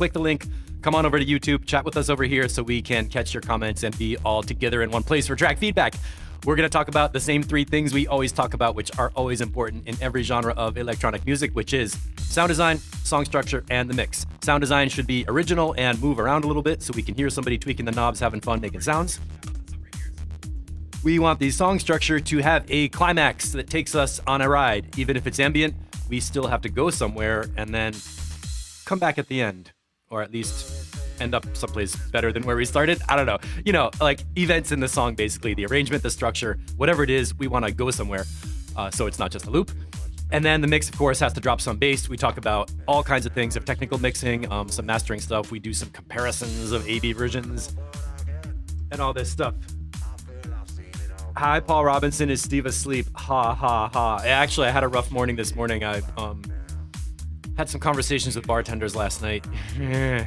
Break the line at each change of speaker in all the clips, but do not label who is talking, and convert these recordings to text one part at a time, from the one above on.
click the link, come on over to YouTube, chat with us over here so we can catch your comments and be all together in one place for track feedback. We're going to talk about the same three things we always talk about, which are always important in every genre of electronic music, which is sound design, song structure, and the mix. Sound design should be original and move around a little bit so we can hear somebody tweaking the knobs, having fun, making sounds. We want the song structure to have a climax that takes us on a ride. Even if it's ambient, we still have to go somewhere and then come back at the end, or at least end up someplace better than where we started. I don't know. You know, like events in the song, basically, the arrangement, the structure, whatever it is, we want to go somewhere. So it's not just a loop. And then the mix, of course, has to drop some bass. We talk about all kinds of things of technical mixing, some mastering stuff. We do some comparisons of A/B versions and all this stuff. Hi, Paul Robinson. Is Steve asleep? Ha, ha, ha. Actually, I had a rough morning this morning. I had some conversations with bartenders last night. A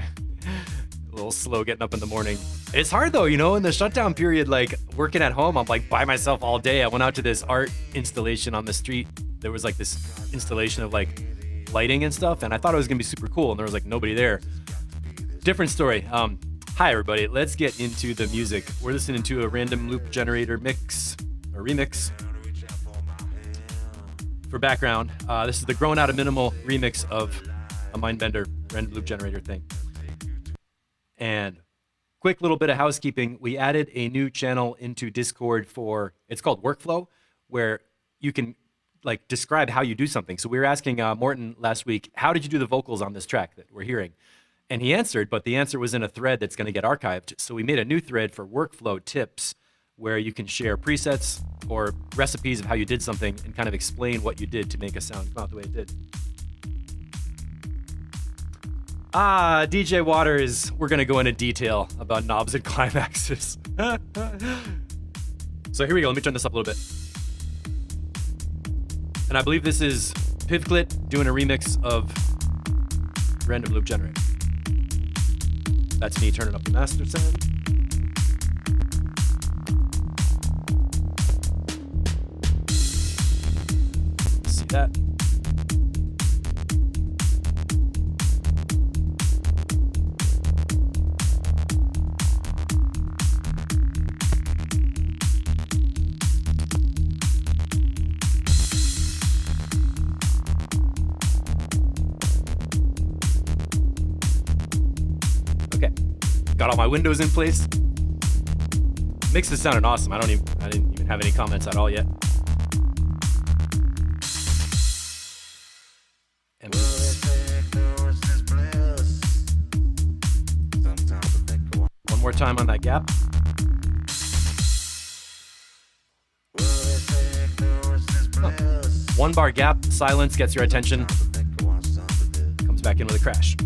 little slow getting up in the morning. It's hard though, you know, in the shutdown period, like working at home, I'm like by myself all day. I went out to this art installation on the street. There was like this installation of like lighting and stuff, and I thought it was gonna be super cool, and there was like nobody there. Different story. Hi everybody, let's get into the music. We're listening to a random loop generator mix, or remix. For background, this is the Grown Out of Minimal remix of a Mindbender random loop generator thing. And quick little bit of housekeeping, we added a new channel into Discord for, it's called Workflow, where you can like describe how you do something. So we were asking Morton last week, how did you do the vocals on this track that we're hearing? And he answered, but the answer was in a thread that's going to get archived. So we made a new thread for workflow tips where you can share presets or recipes of how you did something and kind of explain what you did to make a sound come out the way it did. DJ Waters, we're going to go into detail about knobs and climaxes. So here we go. Let me turn this up a little bit. And I believe this is Pivclit doing a remix of Random Loop Generator. That's me turning up the master sound. See that? Got all my windows in place. Mix is sounding awesome. I didn't even have any comments at all yet. And one more time on that gap. Oh. 1 bar gap, silence gets your attention. Comes back in with a crash.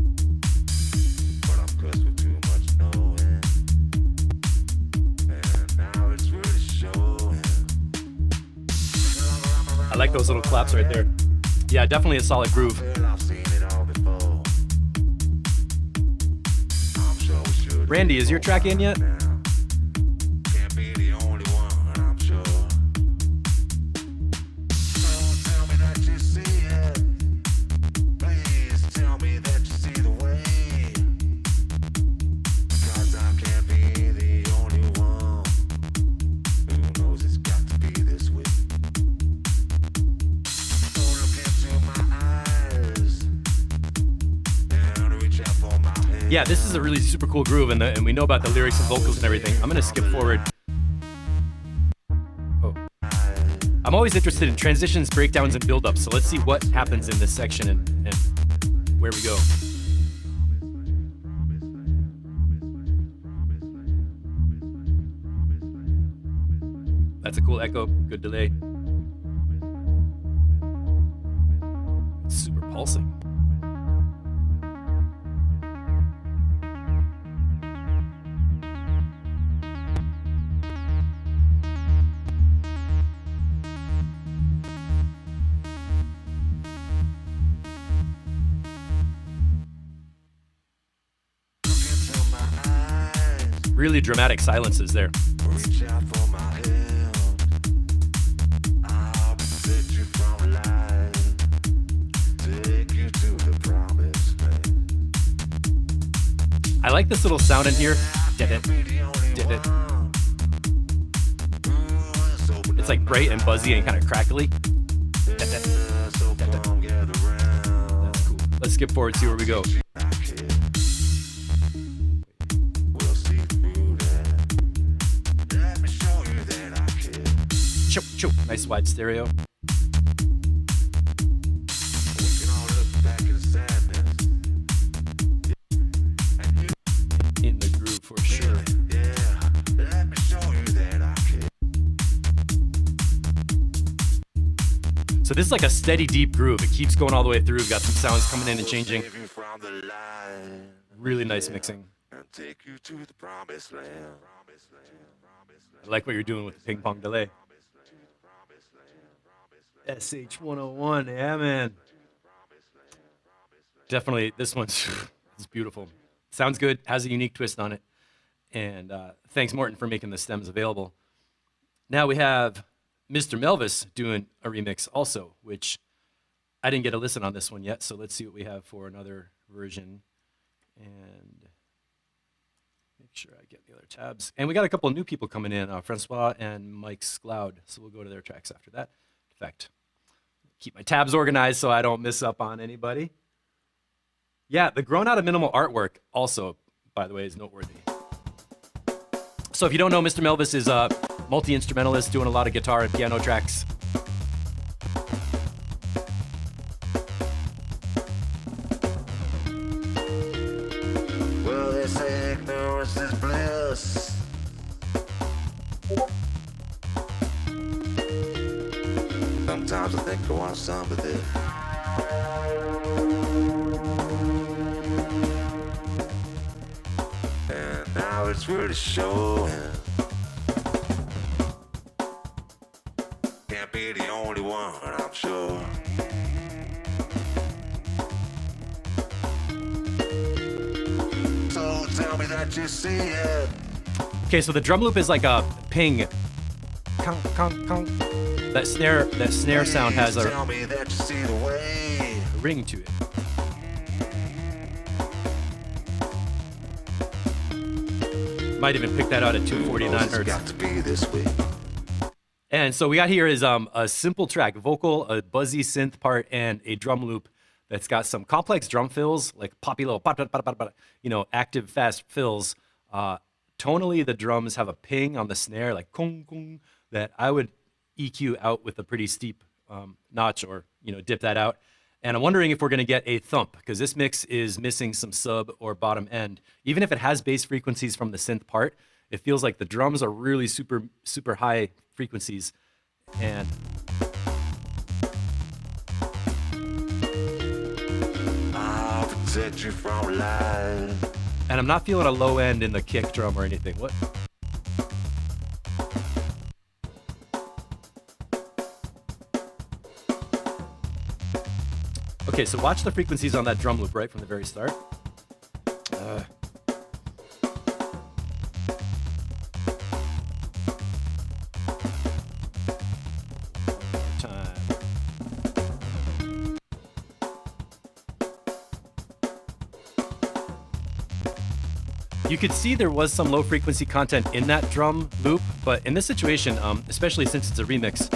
I like those little claps right there. Yeah, definitely a solid groove. Randy, is your track in yet? Yeah, this is a really super cool groove, and we know about the lyrics and vocals and everything. I'm gonna skip forward. Oh. I'm always interested in transitions, breakdowns, and build-ups, so let's see what happens in this section and where we go. That's a cool echo, good delay. It's super pulsing. Really dramatic silences there. I like this little sound in here. Did it. It's like bright and buzzy and kind of crackly. That's cool. Let's skip forward, see where we go. Nice wide stereo. In the groove for sure. So this is like a steady deep groove. It keeps going all the way through. We've got some sounds coming in and changing. Really nice mixing. I like what you're doing with the ping pong delay. SH101, yeah, man. Definitely, this one's it's beautiful. Sounds good, has a unique twist on it. And thanks, Morton, for making the stems available. Now we have Mr. Melvis doing a remix also, which I didn't get a listen on this one yet, so let's see what we have for another version. And make sure I get the other tabs. And we got a couple of new people coming in, Francois and Mike Skloud, so we'll go to their tracks after that. In fact, keep my tabs organized so I don't miss up on anybody. Yeah, the grown out of minimal artwork also, by the way, is noteworthy. So if you don't know, Mr. Melvis is a multi-instrumentalist doing a lot of guitar and piano tracks.
Well, they say ignorance is bliss. Sometimes I think I want some of this. And now it's really showing. Can't be the only one, I'm sure. So tell me that you see it.
Okay, so the drum loop is like a ping. Conk, conk, conk. That snare sound has a ring to it. Might even pick that out at 249 hertz.
Got to be this way.
And so we got here is a simple track, vocal, a buzzy synth part, and a drum loop that's got some complex drum fills, like poppy little, active fast fills. Tonally, the drums have a ping on the snare, like kong kong, that I would EQ out with a pretty steep notch, or dip that out. And I'm wondering if we're going to get a thump, because this mix is missing some sub or bottom end. Even if it has bass frequencies from the synth part, it feels like the drums are really super, super high frequencies. And
I'll protect you from life.
And I'm not feeling a low end in the kick drum or anything. What? Okay, so watch the frequencies on that drum loop right from the very start. You could see there was some low frequency content in that drum loop, but in this situation, especially since it's a remix,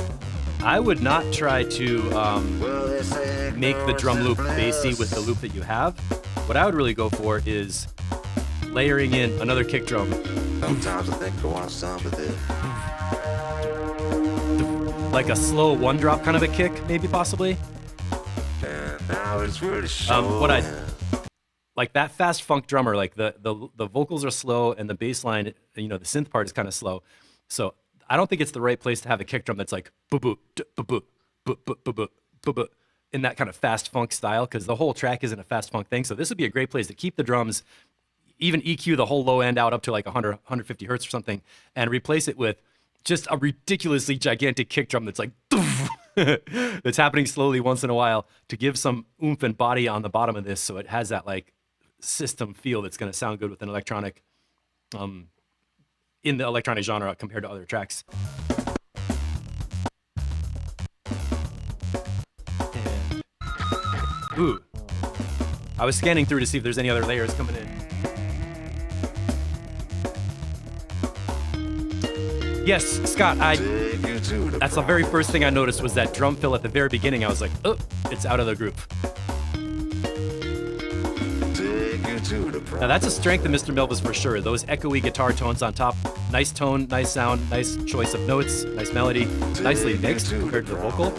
I would not try to make the drum loop bassy with the loop that you have. What I would really go for is layering in another kick drum.
Sometimes I think I want some of this.
Like a slow one drop kind of a kick, maybe possibly.
And now it's really showing.
Like that fast funk drummer, like the vocals are slow and the bass line, the synth part is kind of slow. So I don't think it's the right place to have a kick drum that's like boo-boo, boo-boo, boo-boo, boo-boo, boo-boo, in that kind of fast funk style, because the whole track isn't a fast funk thing. So this would be a great place to keep the drums, even EQ the whole low end out up to like 100, 150 hertz or something, and replace it with just a ridiculously gigantic kick drum that's like that's happening slowly once in a while to give some oomph and body on the bottom of this, so it has that like system feel that's going to sound good with an electronic, in the electronic genre compared to other tracks. And, ooh, I was scanning through to see if there's any other layers coming in. Yes, Scott,
Take you to the
that's the very first thing I noticed was that drum fill at the very beginning. I was like, oh, it's out of the groove.
Take you to the
Now that's a strength of Mr. Melvis for sure. Those echoey guitar tones on top. Nice tone, nice sound, nice choice of notes, nice melody, nicely mixed compared to the vocal.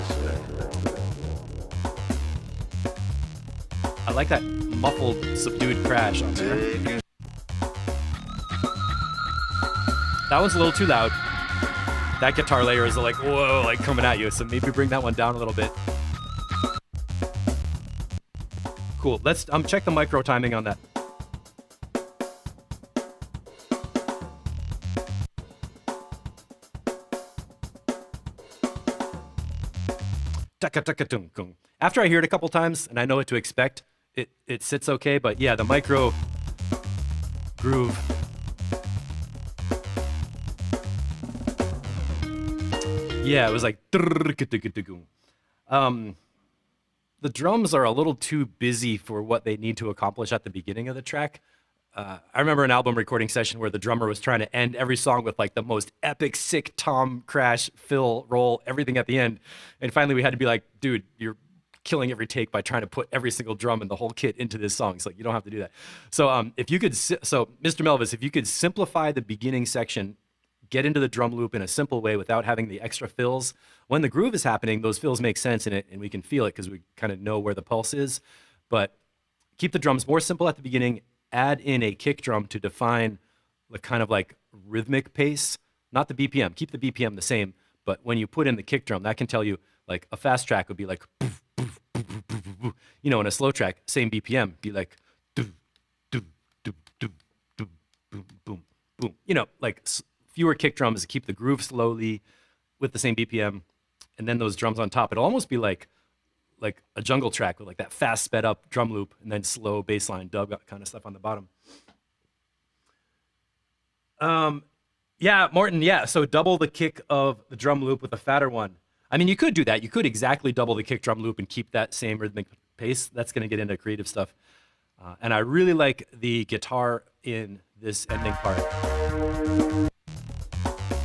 I like that muffled, subdued crash on there. That one's a little too loud. That guitar layer is like, whoa, like coming at you. So maybe bring that one down a little bit. Cool. Let's check the micro timing on that. After I hear it a couple times and I know what to expect, it sits okay. But yeah, the micro groove. Yeah, it was like. The drums are a little too busy for what they need to accomplish at the beginning of the track. I remember an album recording session where the drummer was trying to end every song with like the most epic, sick tom, crash, fill, roll, everything at the end. And finally we had to be like, dude, you're killing every take by trying to put every single drum and the whole kit into this song. It's like, you don't have to do that. So if you could, so Mr. Melvis, if you could simplify the beginning section, get into the drum loop in a simple way without having the extra fills. When the groove is happening, those fills make sense in it and we can feel it because we kind of know where the pulse is. But keep the drums more simple at the beginning, add in a kick drum to define the kind of like rhythmic pace, not the BPM. Keep the BPM the same, but when you put in the kick drum, that can tell you like a fast track would be like, you know, in a slow track, same BPM, be like, boom, boom, boom. You know, like fewer kick drums to keep the groove slowly with the same BPM, and then those drums on top. It'll almost be like a jungle track with like that fast sped up drum loop and then slow bass line dub kind of stuff on the bottom. Yeah, Morton, yeah, so double the kick of the drum loop with a fatter one. I mean, you could do that. You could exactly double the kick drum loop and keep that same rhythmic pace. That's gonna get into creative stuff. And I really like the guitar in this ending part.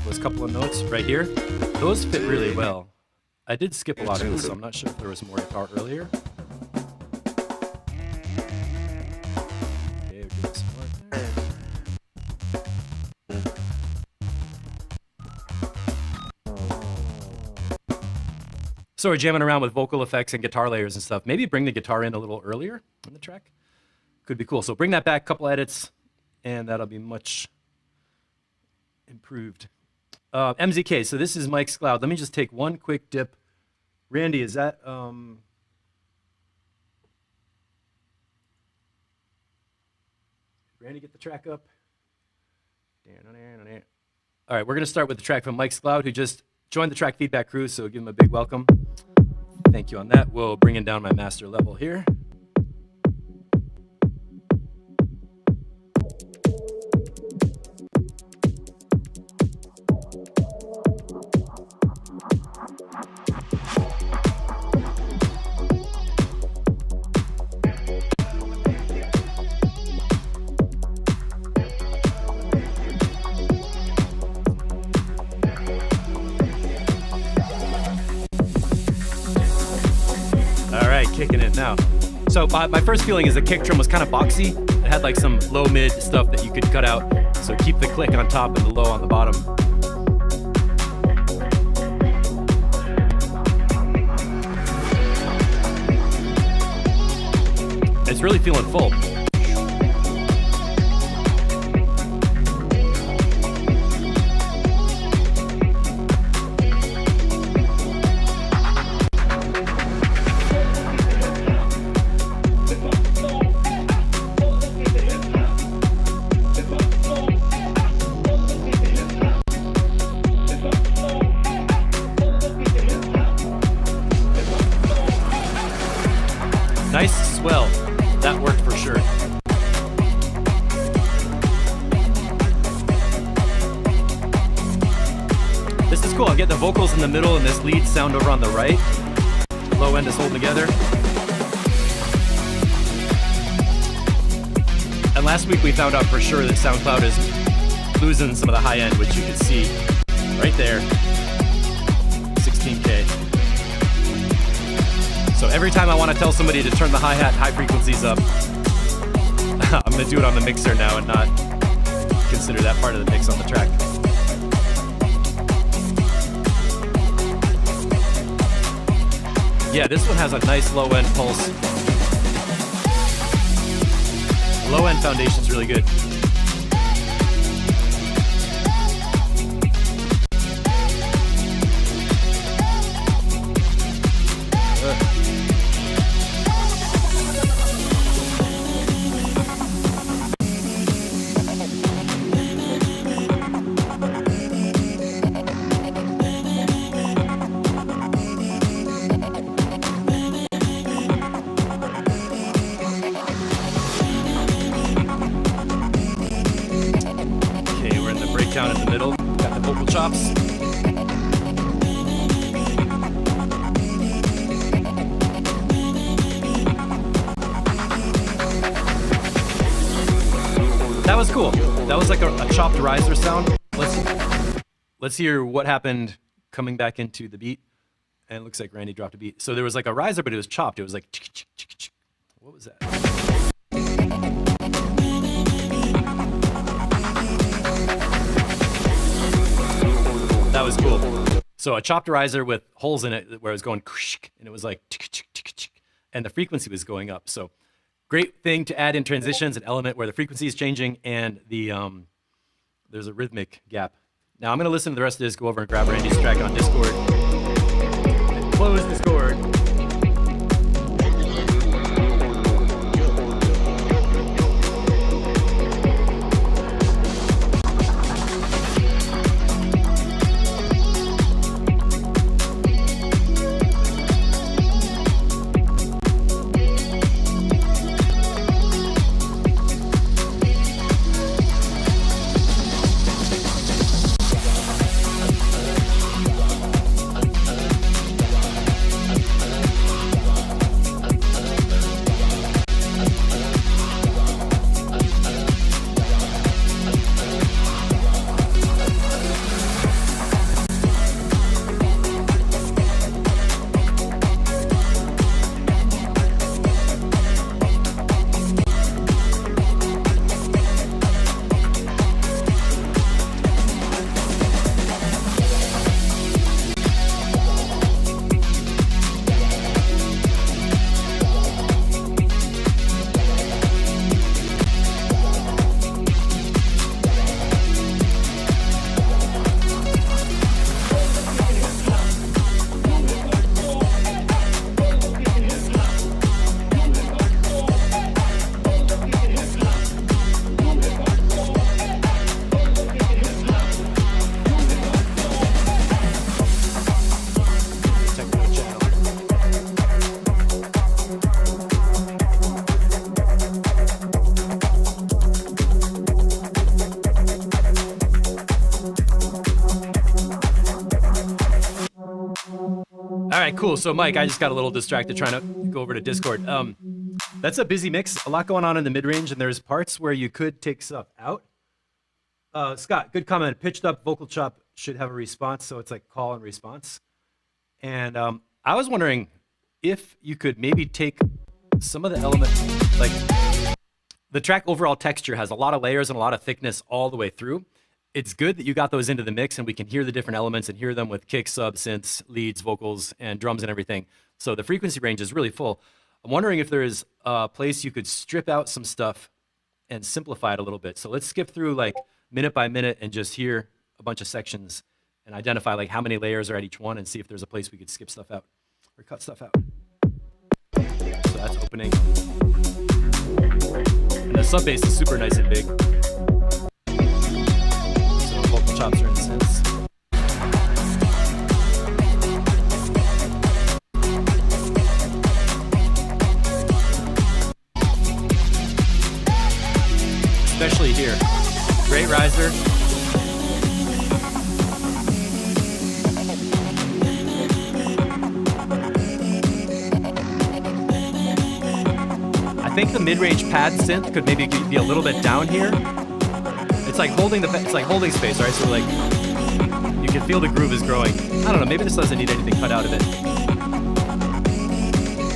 Those couple of notes right here, those fit really well. I did skip a lot of this, so I'm not sure if there was more guitar earlier. Okay, we're doing some more there. So we're jamming around with vocal effects and guitar layers and stuff. Maybe bring the guitar in a little earlier in the track. Could be cool. So bring that back, couple edits, and that'll be much improved. MZK, so this is Mike's Cloud. Let me just take one quick dip. Randy, is that, Randy, get the track up. All right, we're gonna start with the track from Mike's Cloud, who just joined the Track Feedback Crew, so give him a big welcome. Thank you on that. We'll bring in down my master level here. Kicking it now. So my first feeling is the kick drum was kind of boxy. It had like some low mid stuff that you could cut out. So keep the click on top and the low on the bottom. It's really feeling full. Nice swell. That worked for sure. This is cool. I'll get the vocals in the middle and this lead sound over on the right. Low end is holding together. And last week we found out for sure that SoundCloud is losing some of the high end, which you can see. Right there. 16K. So every time I want to tell somebody to turn the hi-hat high frequencies up, I'm going to do it on the mixer now and not consider that part of the mix on the track. Yeah, this one has a nice low-end pulse. Low-end foundation's really good. Down in the middle, got the vocal chops. That was cool. That was like a chopped riser sound. Let's hear what happened coming back into the beat. And it looks like Randy dropped a beat. So there was like a riser, but it was chopped. It was like, what was that? That was cool. So a chopped riser with holes in it where it was going, and it was like, and the frequency was going up. So great thing to add in transitions, an element where the frequency is changing and the there's a rhythmic gap. Now I'm going to listen to the rest of this, go over and grab Randy's track on Discord, and close Discord. All right, cool. So, Mike, I just got a little distracted trying to go over to Discord. That's a busy mix. A lot going on in the mid-range, and there's parts where you could take stuff out. Scott, good comment. Pitched up vocal chop should have a response, so it's like call and response. And I was wondering if you could maybe take some of the elements, like the track overall texture has a lot of layers and a lot of thickness all the way through. It's good that you got those into the mix and we can hear the different elements and hear them with kick, sub, synths, leads, vocals, and drums and everything. So the frequency range is really full. I'm wondering if there is a place you could strip out some stuff and simplify it a little bit. So let's skip through like minute by minute and just hear a bunch of sections and identify like how many layers are at each one and see if there's a place we could skip stuff out or cut stuff out. So that's opening. And the sub bass is super nice and big. So vocal chops are in synths. Especially here. Great riser. I think the mid-range pad synth could maybe be a little bit down here. It's like holding space, right? So like you can feel the groove is growing. I don't know, maybe this doesn't need anything cut out of it.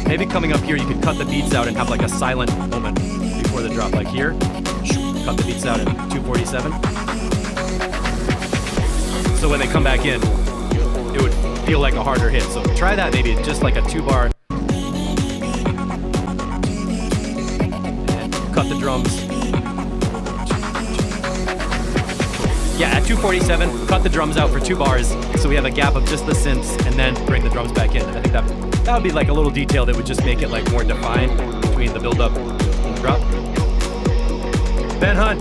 Maybe coming up here, you could cut the beats out and have like a silent moment before the drop. Like here, cut the beats out at 247. So when they come back in, it would feel like a harder hit. So try that maybe just like a 2-bar. And cut the drums. Yeah, at 247, cut the drums out for 2 bars, so we have a gap of just the synths, and then bring the drums back in. I think that would be like a little detail that would just make it like more defined between the build-up and the drop. Ben Hunt.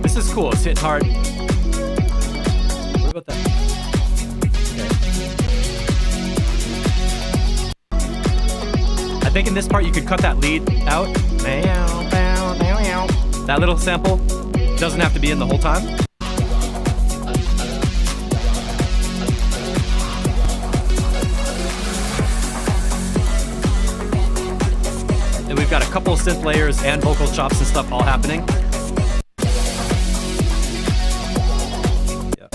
This is cool. It's hit hard. What about that? Okay. I think in this part you could cut that lead out. That little sample doesn't have to be in the whole time. And we've got a couple synth layers and vocal chops and stuff all happening. Yeah.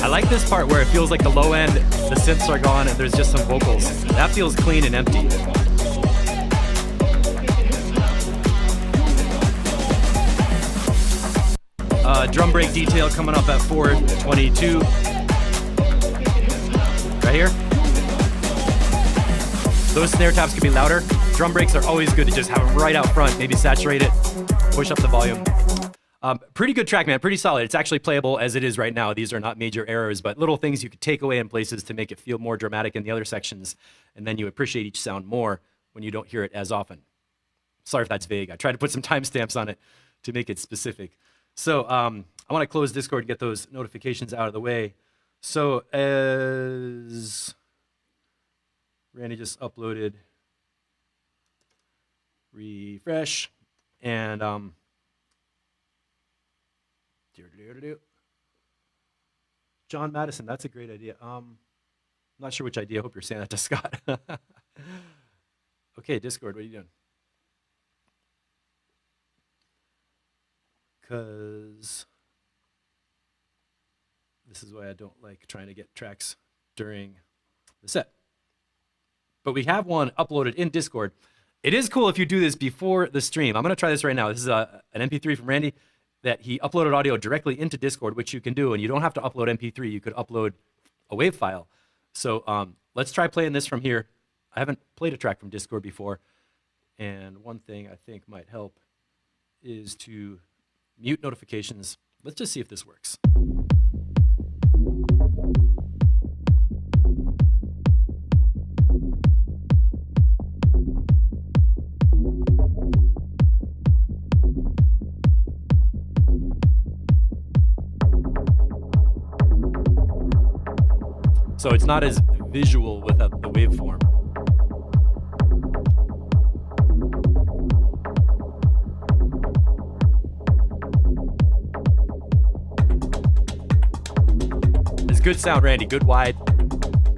I like this part where it feels like the low end, the synths are gone, and there's just some vocals. That feels clean and empty. Drum break detail coming up at 422. Right here. Those snare taps can be louder. Drum breaks are always good to just have them right out front. Maybe saturate it, push up the volume. Pretty good track, man. Pretty solid. It's actually playable as it is right now. These are not major errors, but little things you could take away in places to make it feel more dramatic in the other sections, and then you appreciate each sound more when you don't hear it as often. Sorry if that's vague. I tried to put some timestamps on it to make it specific. So I want to close Discord and get those notifications out of the way. So as Randy just uploaded, refresh, and John Madison, that's a great idea. I'm not sure which idea. I hope you're saying that to Scott. Okay, Discord, what are you doing? Because this is why I don't like trying to get tracks during the set. But we have one uploaded in Discord. It is cool if you do this before the stream. I'm going to try this right now. This is an MP3 from Randy that he uploaded audio directly into Discord, which you can do. And you don't have to upload MP3. You could upload a WAV file. So let's try playing this from here. I haven't played a track from Discord before. And one thing I think might help is to mute notifications. Let's just see if this works. So it's not as visual without the waveform. It's good sound, Randy. Good wide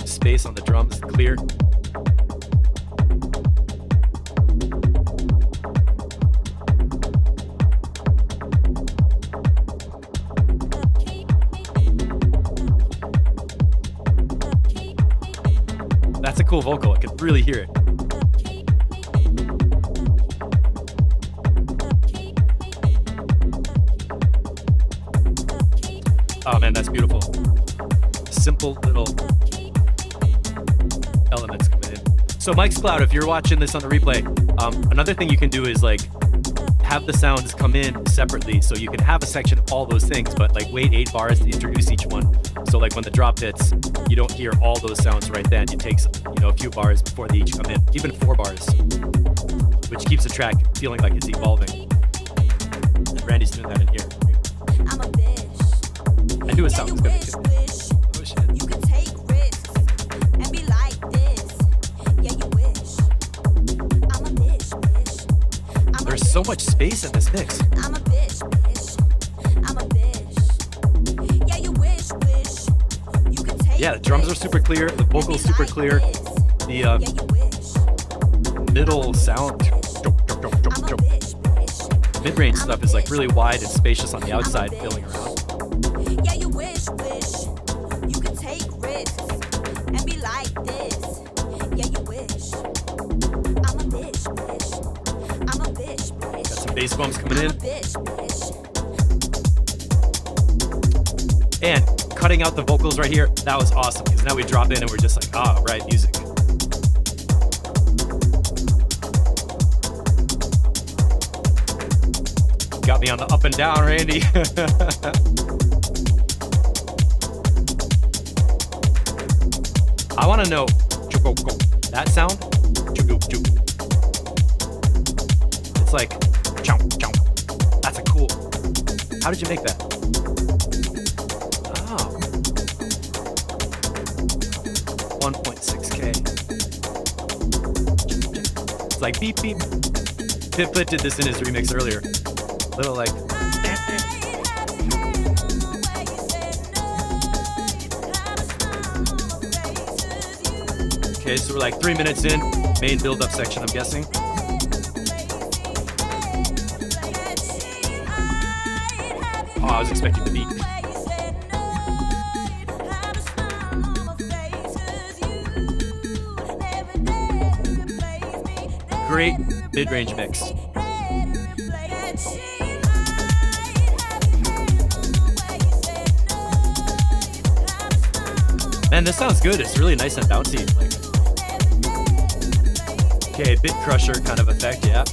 space on the drums, clear. That's a cool vocal. I can really hear it. Oh man, that's beautiful. Simple little elements coming in. So Mike's Cloud, if you're watching this on the replay, another thing you can do is like have the sounds come in separately, so you can have a section of all those things, but like wait 8 bars to introduce each one. So like when the drop hits, you don't hear all those sounds right then. It takes, you know, a few bars before they each come in, even 4 bars, which keeps the track feeling like it's evolving. And Randy's doing that in here.
I'm a bitch.
I knew a sound was gonna be good. Oh shit.
You could take risks and be like this. Yeah, you wish. I'm a bitch.
There's so much space in this mix.
I'm a bitch. I'm a bitch. Yeah, you wish. You could take
Yeah, the drums are super clear, the vocals super clear, the middle sound
I'm a bitch, bitch.
Mid-range stuff is like really wide and spacious on the outside, filling around.
Yeah, you wish you could take risks and be like this. Yeah, you wish. I'm a bitch, bitch. I'm a bitch, bitch.
Got some bass bumps coming
I'm
in.
a bitch, bitch.
And cutting out the vocals right here, that was awesome because now we drop in and we're just like, ah, right, music. Got me on the up and down, Randy. I want to know that sound. It's like chomp chomp. That's a cool. How did you make that? Oh, 1.6K. It's like beep beep. Piplet did this in his remix earlier. Little like. Okay, so we're like 3 minutes in, main build-up section, I'm guessing. Oh, I was expecting the beat. Great mid-range mix. Man, this sounds good. It's really nice and bouncy. Like, okay, bit crusher kind of effect, yeah.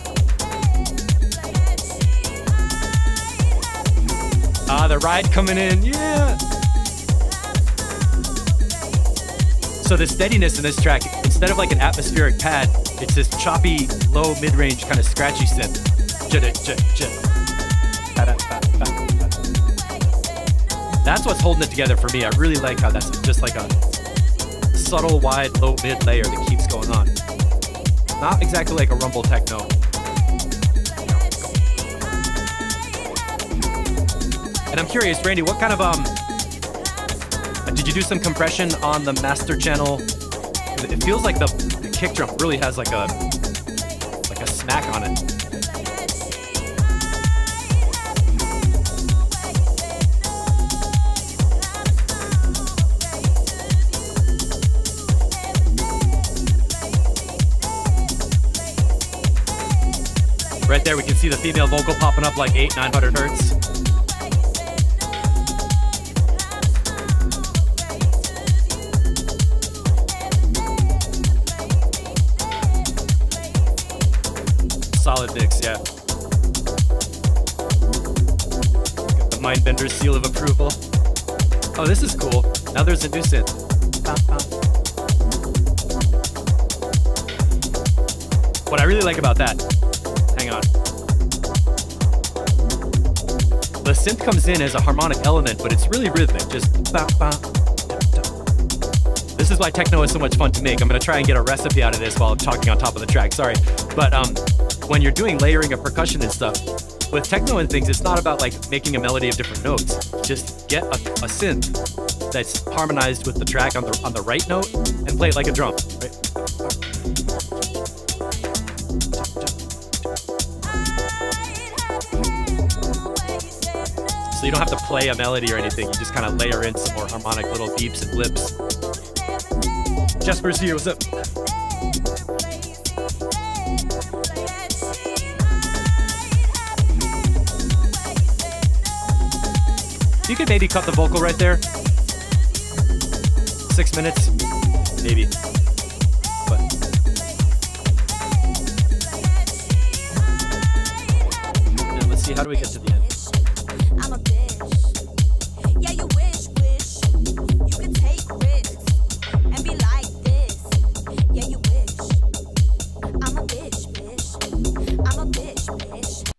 Ah, the ride coming in, yeah. So the steadiness in this track, instead of like an atmospheric pad, it's this choppy, low, mid-range, kind of scratchy synth. That's what's holding it together for me. I really like how that's just like a subtle, wide, low, mid layer that keeps going on. Not exactly like a rumble techno. And I'm curious, Randy, what kind of did you do some compression on the master channel? It feels like the kick drum really has like a smack on it. Right there, we can see the female vocal popping up like 800-900 hertz. Solid mix, yeah. Got the Mindbender seal of approval. Oh, this is cool. Now there's a new synth. What I really like about that, hang on. The synth comes in as a harmonic element, but it's really rhythmic, just This is why techno is so much fun to make. I'm gonna try and get a recipe out of this while I'm talking on top of the track, sorry. But when you're doing layering of percussion and stuff, with techno and things, it's not about like making a melody of different notes. Just get a synth that's harmonized with the track on the right note and play it like a drum, right? So you don't have to play a melody or anything. You just kind of layer in some more harmonic little beeps and blips. Jesper's here, what's up? You could maybe cut the vocal right there. 6 minutes, maybe. But now let's see, how do we get to the end?
I'm a bitch. Yeah, you wish you could take risks and be like this. Yeah, you wish. I'm a bitch, bitch. I'm a bitch, bitch.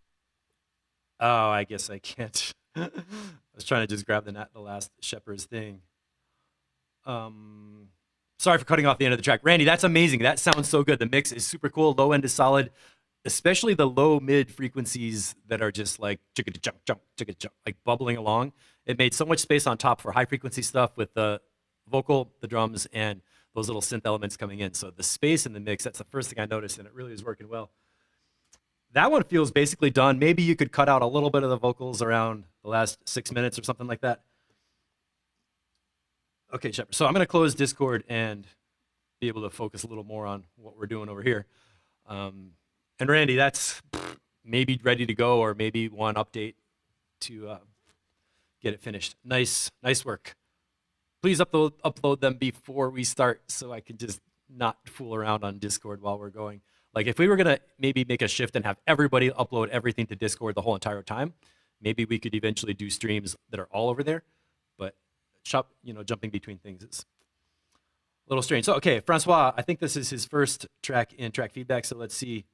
Oh, I guess I can't. I was trying to just grab the last Shepherd's thing. Sorry for cutting off the end of the track. Randy, that's amazing. That sounds so good. The mix is super cool. Low end is solid, especially the low mid frequencies that are just like chicka jump, jump, chicka jump, like bubbling along. It made so much space on top for high frequency stuff with the vocal, the drums, and those little synth elements coming in. So the space in the mix, that's the first thing I noticed, and it really is working well. that one feels basically done. Maybe you could cut out a little bit of the vocals around the last 6 minutes or something like that. Okay, Shepard. So I'm going to close Discord and be able to focus a little more on what we're doing over here. And Randy, that's maybe ready to go, or maybe one update to get it finished. Nice work. Please upload them before we start so I can just not fool around on Discord while we're going. Like if we were gonna maybe make a shift and have everybody upload everything to Discord the whole entire time, maybe we could eventually do streams that are all over there. But jumping between things is a little strange. So okay, Francois, I think this is his first track in track feedback. So let's see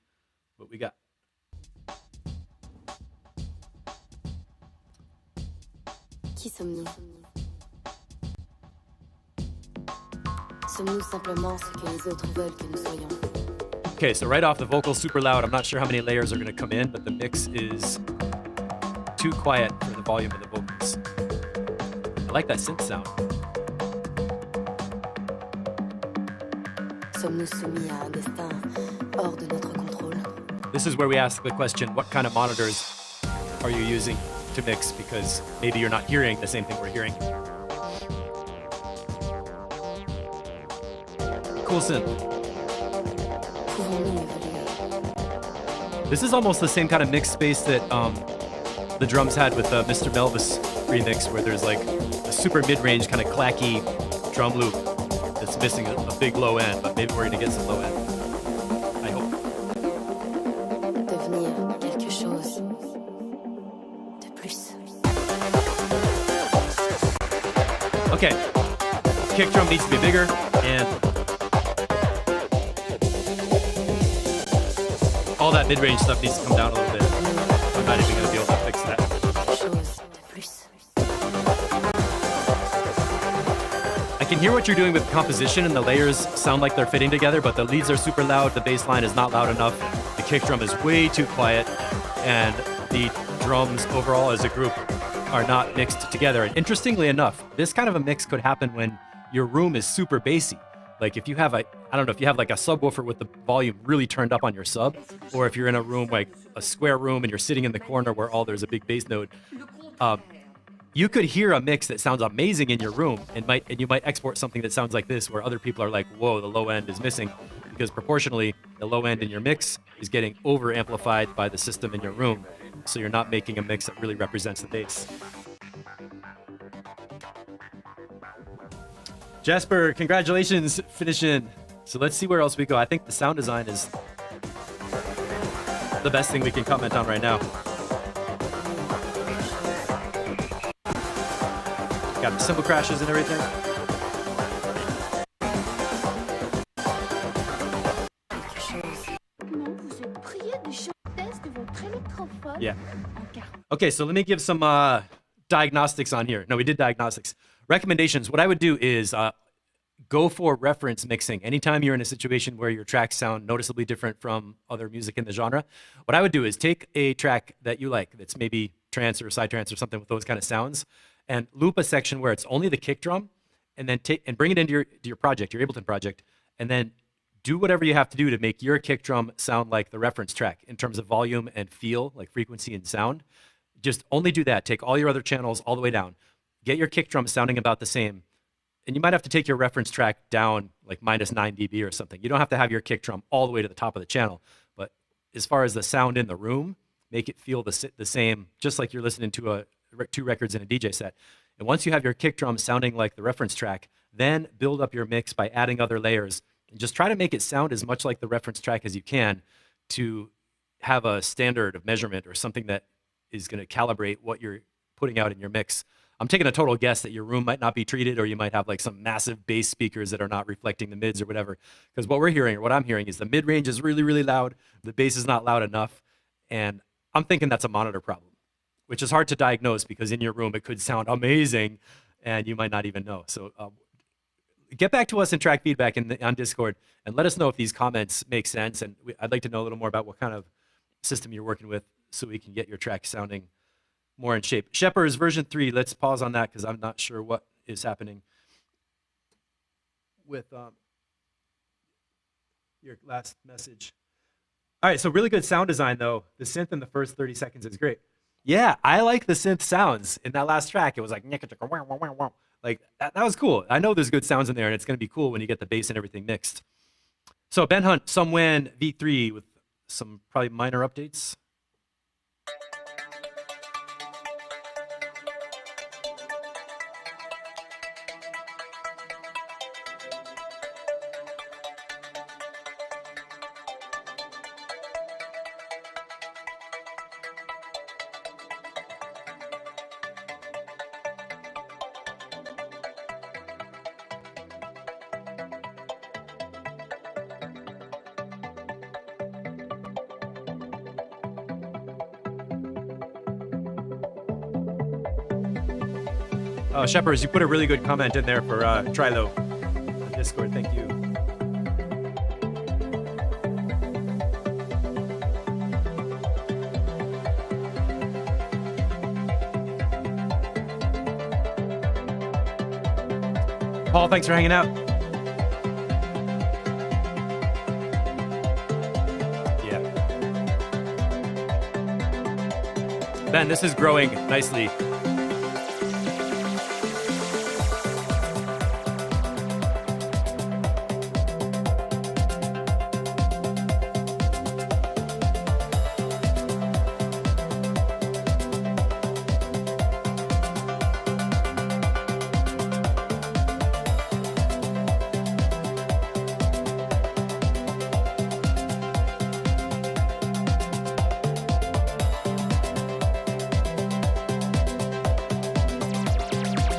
what we got.
Qui sommes-nous? Sommes-nous simplement ce que les autres veulent que nous soyons?
Okay, so right off the vocals super loud. I'm not sure how many layers are going to come in, but the mix is too quiet for the volume of the vocals. I like that synth sound.
Sommes-nous soumis à un destin hors de notre contrôle?
This is where we ask the question, what kind of monitors are you using to mix? Because maybe you're not hearing the same thing we're hearing. Cool synth.
Pouvons-nous évoluer?
This is almost the same kind of mix space that the drums had with Mr. Melvis remix, where there's like a super mid-range kind of clacky drum loop that's missing a big low end, but maybe we're gonna get some low end. I hope.
Devenir quelque chose de plus.
Okay, kick drum needs to be bigger, and all that mid-range stuff needs to come down a little bit. I'm not even gonna be able to fix that.
Quelque chose de plus.
I can hear what you're doing with composition, and the layers sound like they're fitting together, but the leads are super loud, the bass line is not loud enough, the kick drum is way too quiet, and the drums overall as a group are not mixed together. And interestingly enough, this kind of a mix could happen when your room is super bassy. Like if you have if you have like a subwoofer with the volume really turned up on your sub, or if you're in a room like a square room and you're sitting in the corner where there's a big bass note, you could hear a mix that sounds amazing in your room, and you might export something that sounds like this, where other people are like, whoa, the low end is missing, because proportionally the low end in your mix is getting over amplified by the system in your room, so you're not making a mix that really represents the bass. Jasper, congratulations, finishing. So let's see where else we go. I think the sound design is the best thing we can comment on right now. Got the cymbal crashes and everything. Yeah. Okay, so let me give some diagnostics on here. No, we did diagnostics. Recommendations. What I would do is go for reference mixing. Anytime you're in a situation where your tracks sound noticeably different from other music in the genre, what I would do is take a track that you like, that's maybe trance or psytrance or something with those kind of sounds, and loop a section where it's only the kick drum, and then bring it into your project, your Ableton project, and then do whatever you have to do to make your kick drum sound like the reference track in terms of volume and feel, like frequency and sound. Just only do that. Take all your other channels all the way down. Get your kick drum sounding about the same. And you might have to take your reference track down like -9 dB or something. You don't have to have your kick drum all the way to the top of the channel. But as far as the sound in the room, make it feel the same, just like you're listening to two records in a DJ set. And once you have your kick drum sounding like the reference track, then build up your mix by adding other layers. And just try to make it sound as much like the reference track as you can to have a standard of measurement or something that is going to calibrate what you're putting out in your mix. I'm taking a total guess that your room might not be treated, or you might have like some massive bass speakers that are not reflecting the mids or whatever. Because what we're hearing, or what I'm hearing, is the mid-range is really, really loud. The bass is not loud enough. And I'm thinking that's a monitor problem, which is hard to diagnose because in your room it could sound amazing and you might not even know. So get back to us in track feedback on Discord and let us know if these comments make sense. And I'd like to know a little more about what kind of system you're working with so we can get your track sounding more in shape. Shepard's version 3, let's pause on that because I'm not sure what is happening with your last message. All right, so really good sound design though. The synth in the first 30 seconds is great. Yeah, I like the synth sounds in that last track. It was like that was cool. I know there's good sounds in there, and it's gonna be cool when you get the bass and everything mixed. So Ben Hunt, Somewhen V3 with some probably minor updates. Oh, Shepherds, you put a really good comment in there for Trilo on Discord. Thank you. Paul, thanks for hanging out. Yeah. Ben, this is growing nicely.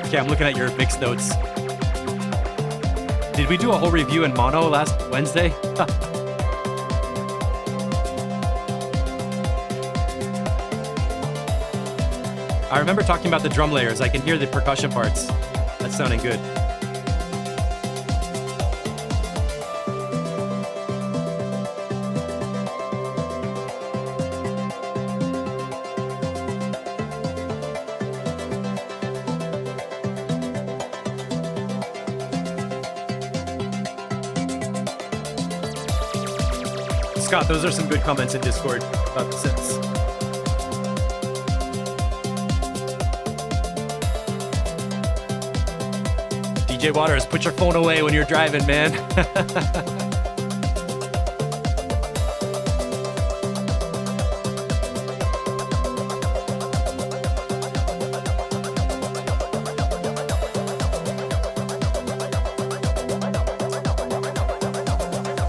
Okay, I'm looking at your mix notes. Did we do a whole review in mono last Wednesday? I remember talking about the drum layers. I can hear the percussion parts. That's sounding good. Scott, those are some good comments in Discord about the synths. DJ Waters, put your phone away when you're driving, man.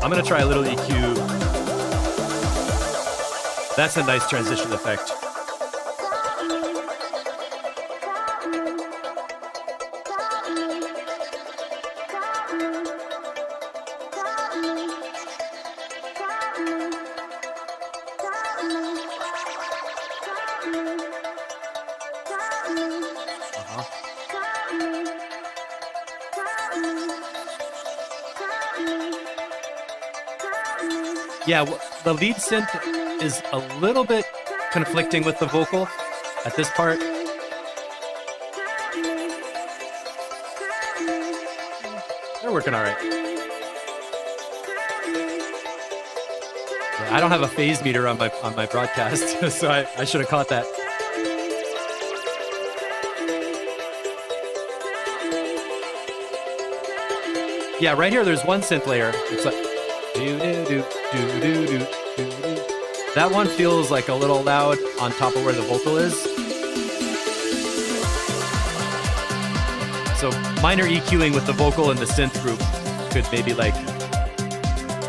I'm gonna try a little EQ. That's a nice transition effect. Yeah, the lead synth is a little bit conflicting with the vocal at this part. They're working all right. Yeah, I don't have a phase meter on my broadcast, so I should have caught that. Yeah, right here there's one synth layer. It's like do-do-do-do-do-do-do. That one feels like a little loud on top of where the vocal is. So minor EQing with the vocal and the synth group could maybe like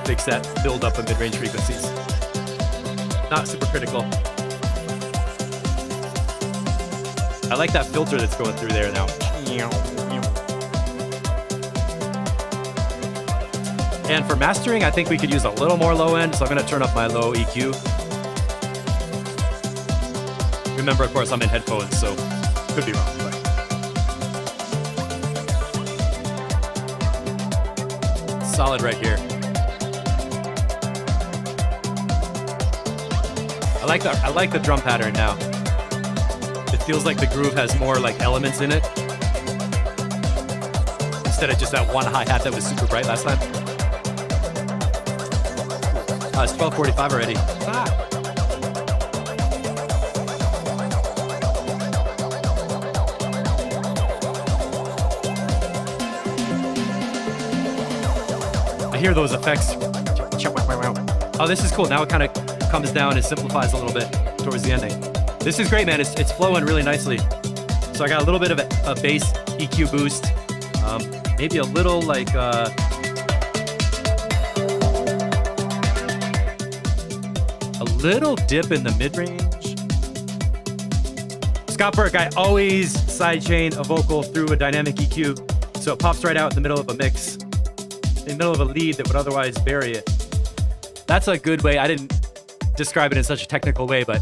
fix that build up of mid-range frequencies. Not super critical. I like that filter that's going through there now. And for mastering, I think we could use a little more low end, so I'm gonna turn up my low EQ. Remember, of course, I'm in headphones, so could be wrong, but. Solid right here. I like the drum pattern now. It feels like the groove has more like elements in it, instead of just that one hi-hat that was super bright last time. It's 12:45 already. Ah. I hear those effects. Oh, this is cool. Now it kind of comes down and simplifies a little bit towards the ending. This is great, man. It's flowing really nicely. So I got a little bit of a bass EQ boost. Maybe a little like a little dip in the mid-range. Scott Burke, I always sidechain a vocal through a dynamic EQ, so it pops right out in the middle of a mix, in the middle of a lead that would otherwise bury it. That's a good way. I didn't describe it in such a technical way, but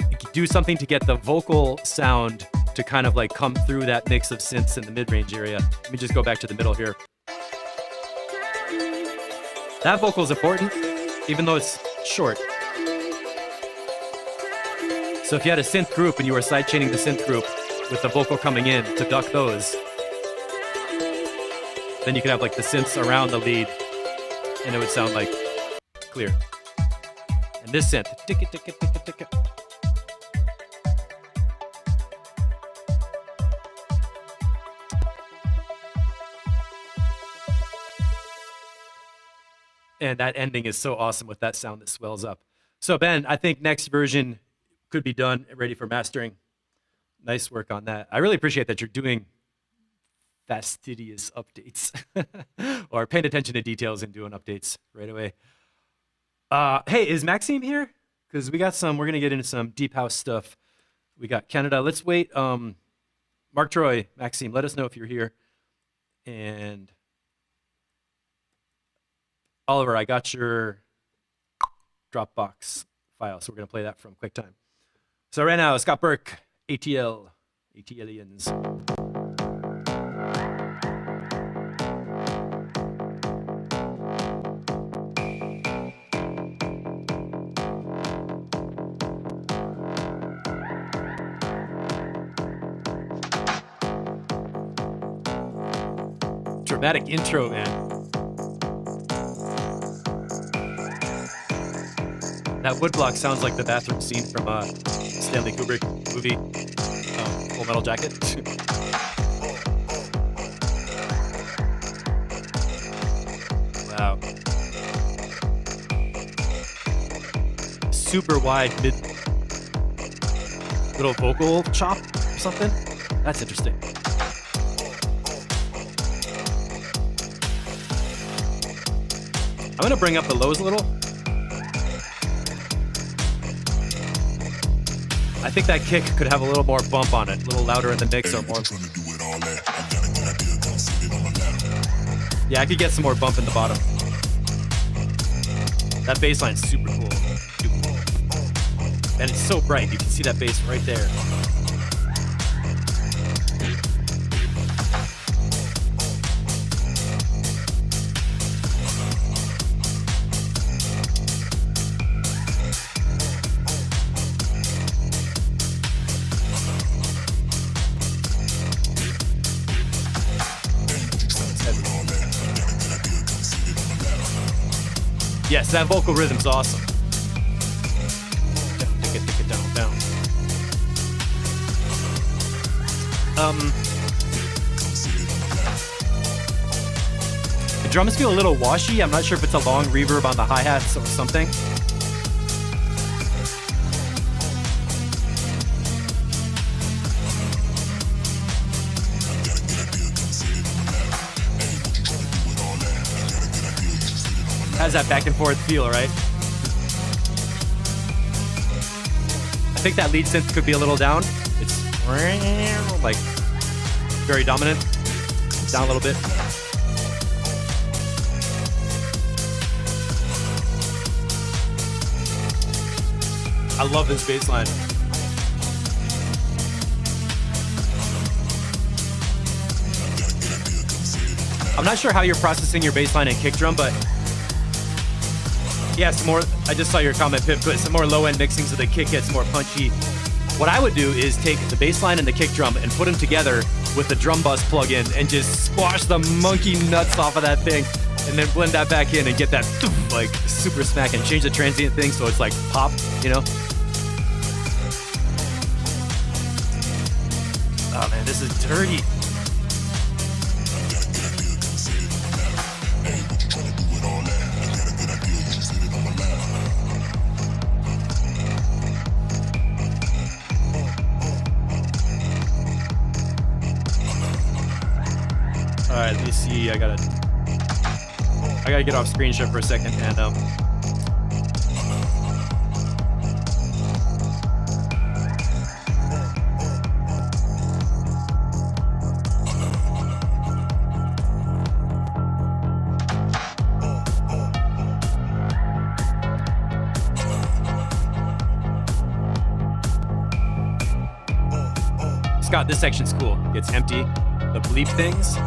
you can do something to get the vocal sound to kind of like come through that mix of synths in the mid-range area. Let me just go back to the middle here. That vocal is important, even though it's short. So if you had a synth group and you were sidechaining the synth group with the vocal coming in to duck those, then you could have like the synths around the lead and it would sound like clear. And this synth, tick it, tick it, tick it, tick it. And that ending is so awesome with that sound that swells up. So Ben, I think next version could be done, ready for mastering. Nice work on that. I really appreciate that you're doing fastidious updates or paying attention to details and doing updates right away. Hey, is Maxime here? Because we got some, we're gonna get into some deep house stuff. We got Canada. Let's wait. Mark Troy, Maxime, let us know if you're here. And Oliver, I got your Dropbox file, so we're gonna play that from QuickTime. So right now, Scott Burke, ATLians. Dramatic intro, man. That woodblock sounds like the bathroom scene from a Stanley Kubrick movie, Full Metal Jacket. Wow. Super wide mid little vocal chop or something. That's interesting. I'm gonna bring up the lows a little. I think that kick could have a little more bump on it, a little louder in the mix or more. Yeah, I could get some more bump in the bottom. That bass line's super cool. And it's so bright, you can see that bass right there. Yes, that vocal rhythm's awesome. Tick it, down, down. The drums feel a little washy. I'm not sure if it's a long reverb on the hi-hats or something. Has that back and forth feel, right? I think that lead synth could be a little down. It's like very dominant. Down a little bit. I love this bass line. I'm not sure how you're processing your bass line and kick drum, but yeah, some more. I just saw your comment, Pip, but some more low-end mixing so the kick gets more punchy. What I would do is take the bass line and the kick drum and put them together with the drum bus plug-in and just squash the monkey nuts off of that thing. and then blend that back in and get that like super smack and change the transient thing so it's like pop, you know? Oh man, this is dirty. All right, let me see. I gotta get off screen share for a second and Scott, this section's cool. It's empty. The bleep things.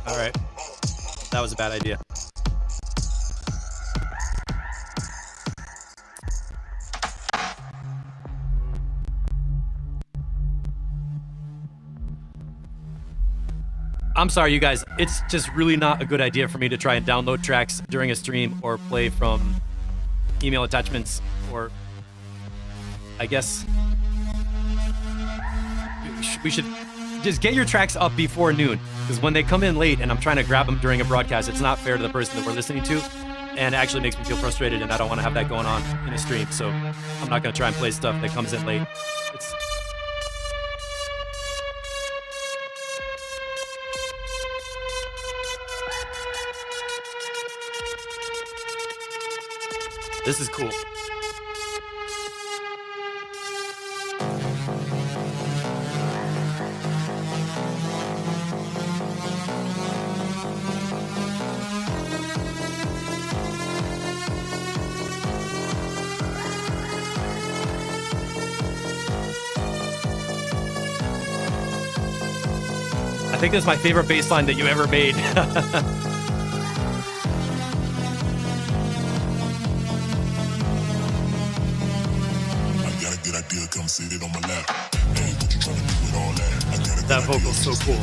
All right, that was a bad idea. I'm sorry, you guys. It's just really not a good idea for me to try and download tracks during a stream or play from email attachments, or I guess we should just get your tracks up before noon, because when they come in late and I'm trying to grab them during a broadcast, it's not fair to the person that we're listening to, and it actually makes me feel frustrated, and I don't want to have that going on in a stream, so I'm not going to try and play stuff that comes in late. This is cool. I think this is my favorite bass line that you ever made. That vocal's so cool.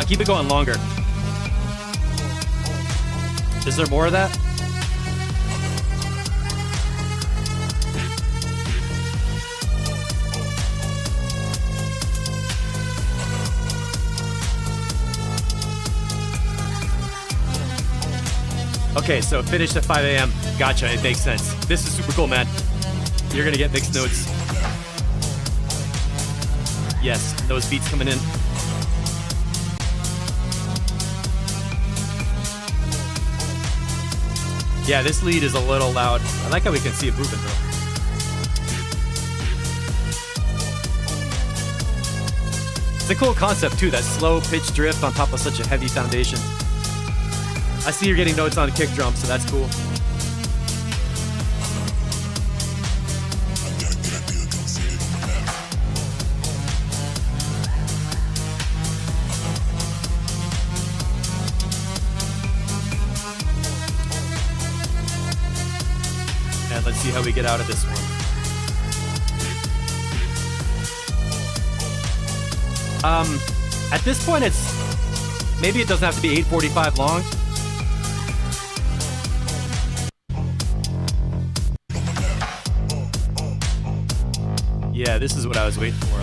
Keep it going longer. Is there more of that? Okay, so finished at 5 a.m. Gotcha, it makes sense. This is super cool, man. You're gonna get mixed notes. Yes, those beats coming in. Yeah, this lead is a little loud. I like how we can see it moving though. It's a cool concept too, that slow pitch drift on top of such a heavy foundation. I see you're getting notes on kick drum, so that's cool. And let's see how we get out of this one. At this point, maybe it doesn't have to be 8:45 long. Yeah, this is what I was waiting for.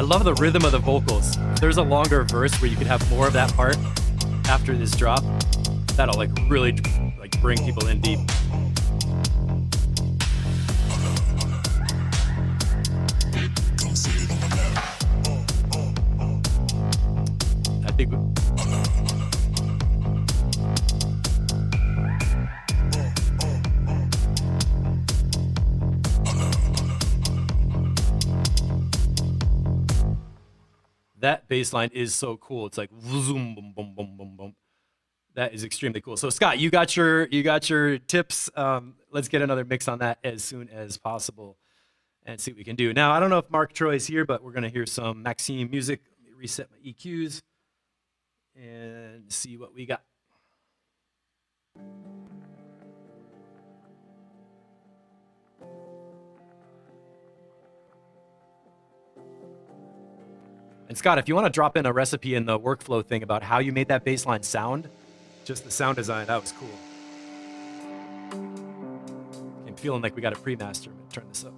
I love the rhythm of the vocals. If there's a longer verse where you could have more of that part after this drop, that'll like really like bring people in deep. I think that bass line is so cool. It's like zoom, boom, boom, boom, boom, boom. That is extremely cool. So Scott, you got your tips. Let's get another mix on that as soon as possible and see what we can do. Now, I don't know if Mark Troy is here, but we're gonna hear some Maxime music. Let me reset my EQs and see what we got. And Scott, if you want to drop in a recipe in the workflow thing about how you made that bass line sound, just the sound design, that was cool. I'm feeling like we got a pre-master. I'm gonna turn this up.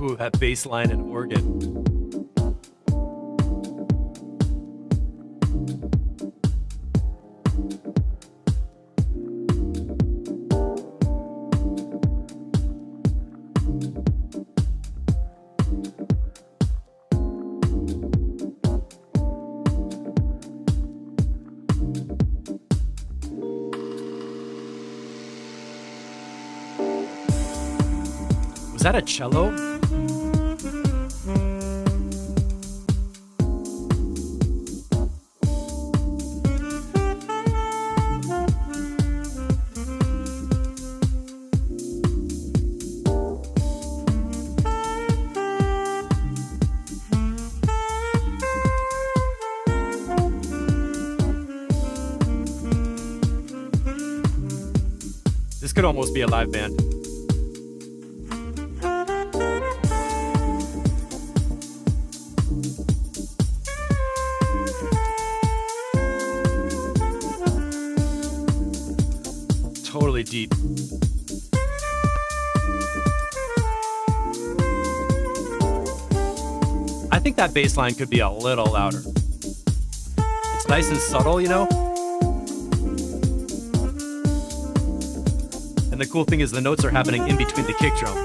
Ooh, that bass line and organ. Was that a cello? This could almost be a live band. Totally deep. I think that bass line could be a little louder. It's nice and subtle, you know? And the cool thing is the notes are happening in between the kick drum.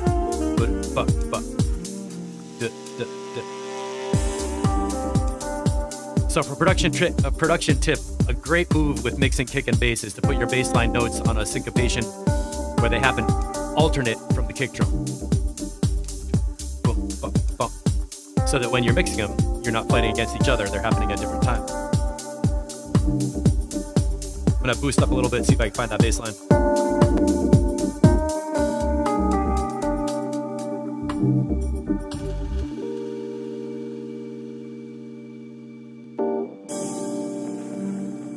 So for production tip, a great move with mixing kick and bass is to put your bass line notes on a syncopation where they happen alternate from the kick drum. Boom, bum, bum. So that when you're mixing them, you're not fighting against each other, they're happening at different times. I'm gonna boost up a little bit, see if I can find that bass line.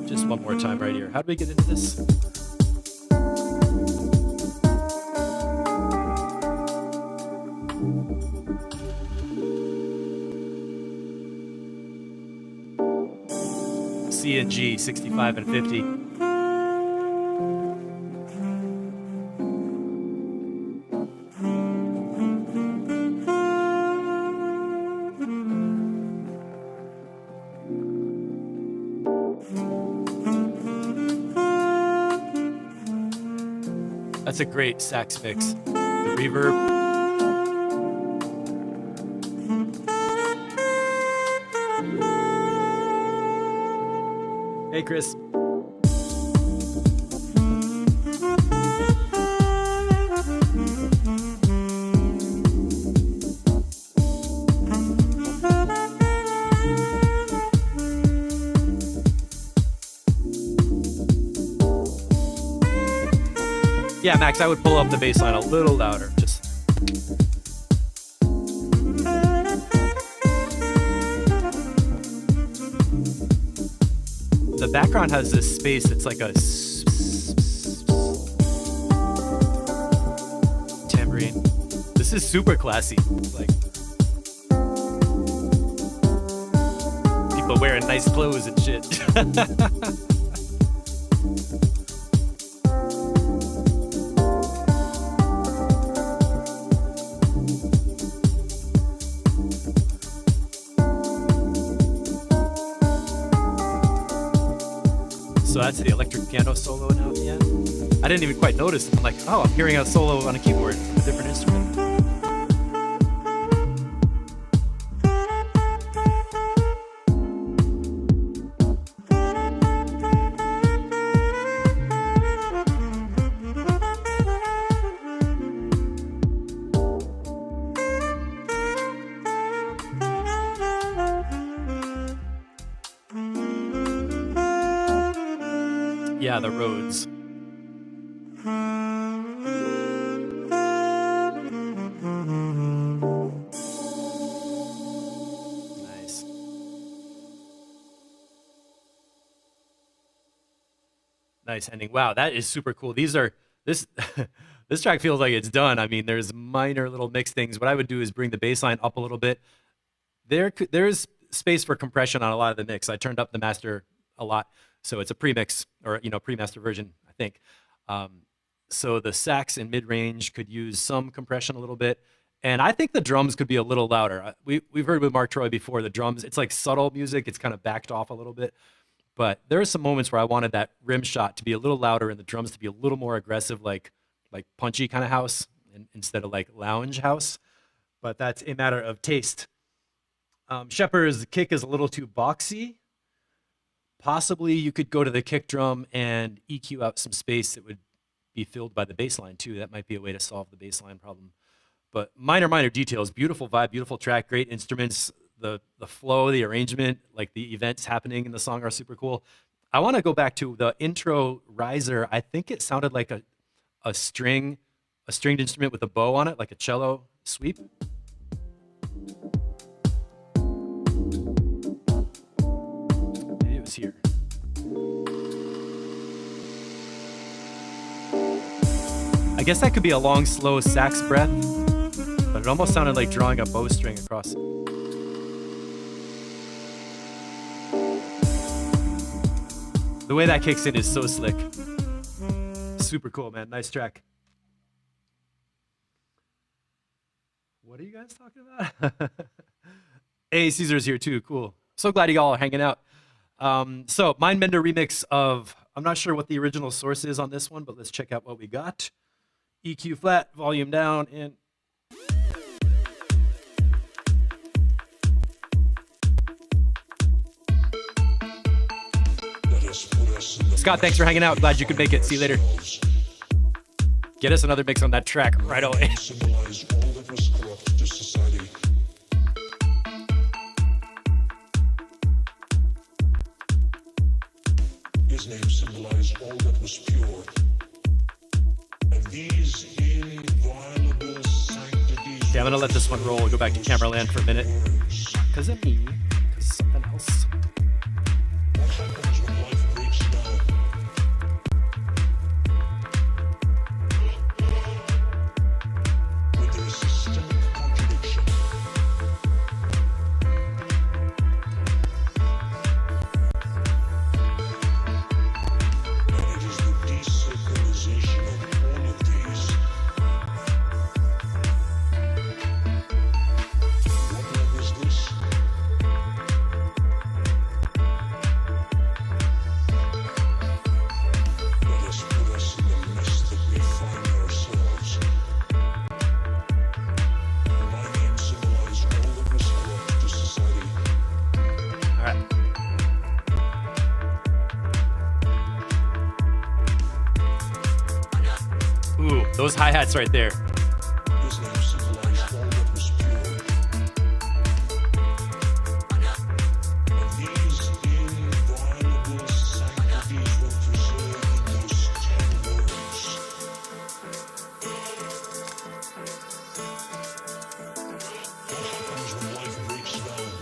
Just one more time right here. How do we get into this? C and G, 65 and 50. That's a great sax mix. The reverb. Hey, Chris. Yeah, Max, I would pull up the bass line a little louder. Just. The background has this space that's like a tambourine. This is super classy. Like, People wearing nice clothes and shit. So that's the electric piano solo now at the end. I didn't even quite notice. I'm like, oh, I'm hearing a solo on a keyboard from a different instrument. Yeah, the Rhodes. Nice. Nice ending. Wow, that is super cool. These are this this track feels like it's done. I mean, there's minor little mix things. What I would do is bring the bass line up a little bit. There's space for compression on a lot of the mix. I turned up the master a lot. So it's a pre-mix or, pre-master version, I think. So the sax and mid-range could use some compression a little bit. And I think the drums could be a little louder. We've heard with Mark Troy before, the drums, it's like subtle music. It's kind of backed off a little bit. But there are some moments where I wanted that rim shot to be a little louder and the drums to be a little more aggressive, like punchy kind of house instead of like lounge house. But that's a matter of taste. Shepard's kick is a little too boxy. Possibly you could go to the kick drum and EQ out some space that would be filled by the bass line too. That might be a way to solve the bass line problem. But minor details, beautiful vibe, beautiful track, great instruments, the flow, the arrangement, like the events happening in the song are super cool. I want to go back to the intro riser. I think it sounded like a stringed instrument with a bow on it, like a cello sweep. Here. I guess that could be a long, slow sax breath, but it almost sounded like drawing a bowstring across it. The way that kicks in is so slick. Super cool, man. Nice track. What are you guys talking about? Hey, Caesar's here too. Cool. So glad you all are hanging out. So Mindbender remix of, I'm not sure what the original source is on this one, but let's check out what we got. EQ flat, volume down, and Scott, thanks for hanging out. Glad you could make it. See you later. Get us another mix on that track right away.
His name symbolized all that was pure. And these inviolable sanctities.
Yeah, I'm gonna let this one roll. We'll go back to camera land for a minute. Because of me. Because something else.
What happens when life breaks down? When there is systemic contradiction. And it is the desacralization of all of these. What love is this? Let us put us in the mess that we find ourselves. My name symbolized all that was corrupt to society.
All right. Ooh, those hi-hats right there.
His name symbolized all that was pure. And these inviolable sanctities were preserved in those 10 words. What happens when life breaks down?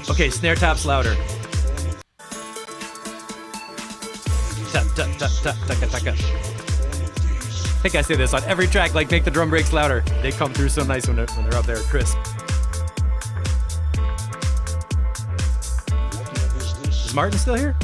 Okay, snare taps louder. Tap, tap, tap, tap, taka, taka. I think I say this on every track, like make the drum breaks louder. They come through so nice when they're up there crisp. Is Martin still here?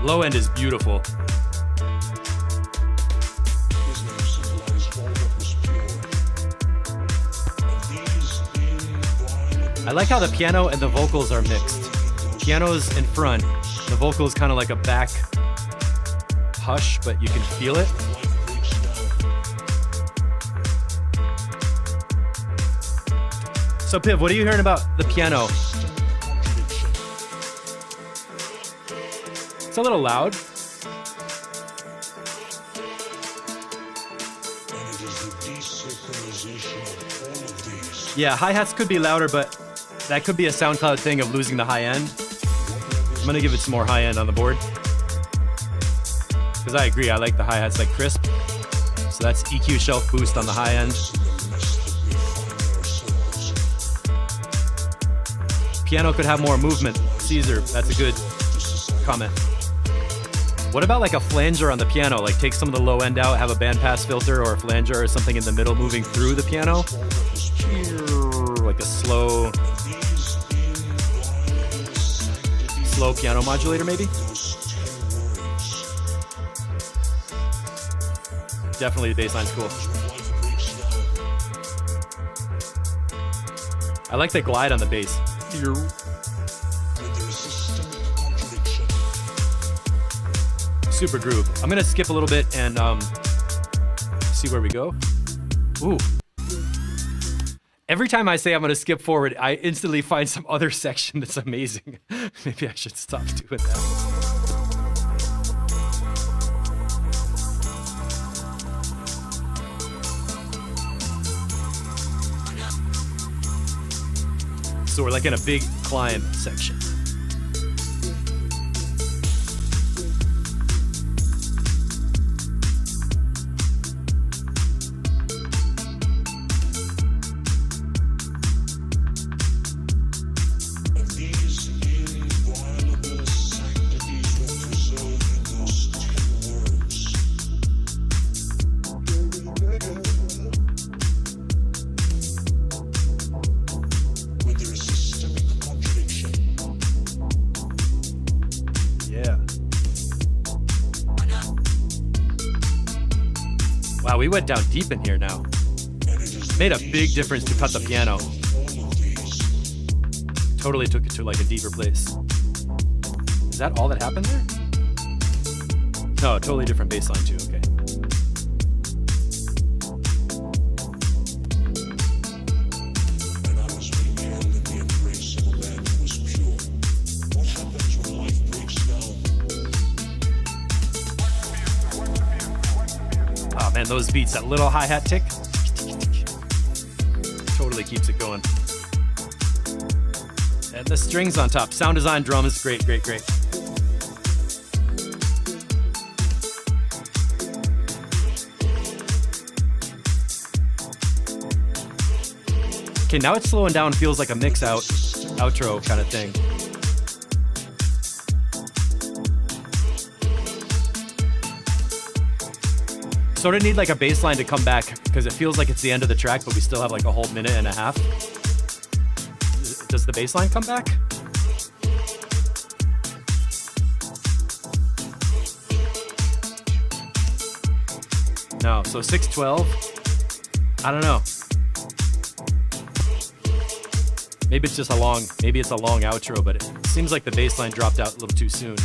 Low end is beautiful. I like how the piano and the vocals are mixed. Piano's in front, the vocals kind of like a back hush, but you can feel it. So Piv, what are you hearing about the piano? It's a little loud. Yeah, hi-hats could be louder, but that could be a SoundCloud thing of losing the high end. I'm gonna give it some more high end on the board. Because I agree, I like the hi-hats like crisp. So that's EQ shelf boost on the high end. Piano could have more movement. Caesar, that's a good comment. What about like a flanger on the piano? Like take some of the low end out, have a bandpass filter or a flanger or something in the middle moving through the piano. Like a slow piano modulator maybe? Definitely the bass line's cool. I like the glide on the bass. Super groove. I'm gonna skip a little bit and see where we go. Ooh. Every time I say I'm gonna skip forward, I instantly find some other section that's amazing. Maybe I should stop doing that. So we're like in a big climb section. Wow, we went down deep in here now. Made a big difference to cut the piano. Totally took it to like a deeper place. Is that all that happened there? No, totally different bass line too, okay. Oh man, those beats, that little hi-hat tick, totally keeps it going. And the strings on top, sound design, drums, great, great, great. Okay, now it's slowing down, feels like a mix out, outro kind of thing. Sort of need like a bass line to come back because it feels like it's the end of the track, but we still have like a whole minute and a half. Does the bass line come back? No, so 6:12. I don't know. Maybe it's just maybe it's a long outro, but it seems like the bass line dropped out a little too soon.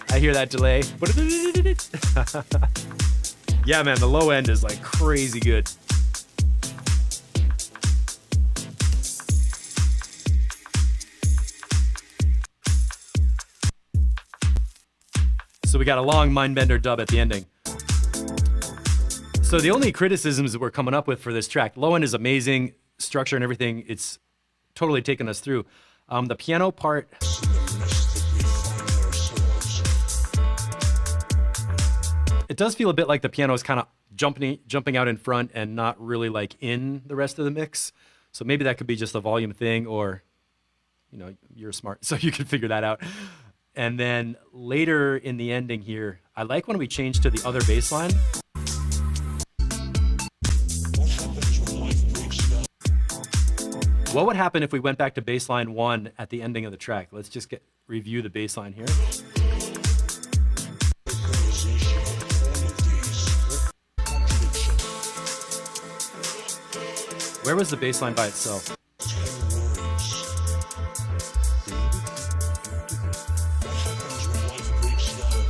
I hear that delay. Yeah, man, the low end is like crazy good. So we got a long Mindbender dub at the ending. So the only criticisms that we're coming up with for this track, low end is amazing, structure and everything, it's totally taken us through. The piano part, it does feel a bit like the piano is kind of jumping out in front and not really like in the rest of the mix. So maybe that could be just a volume thing, or, you know, you're smart, so you can figure that out. And then later in the ending here, I like when we change to the other bass line. What would happen if we went back to bass line 1 at the ending of the track? Let's just review the bass line here. Where was the bass line by itself?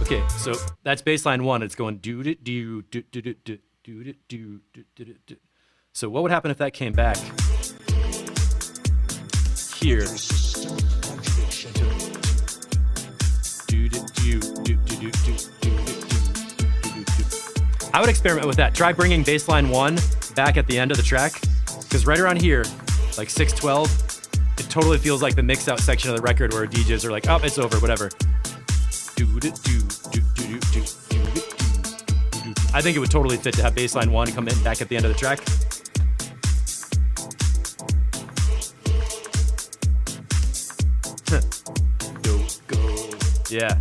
Okay, so that's bass line 1. It's going do do do do do do do do do do do. So what would happen if that came back here? I would experiment with that. Try bringing bass line 1 back at the end of the track, because right around here, like 612, it totally feels like the mix out section of the record where DJs are like, oh, it's over, whatever. I think it would totally fit to have bass line 1 come in back at the end of the track. Go. Yeah.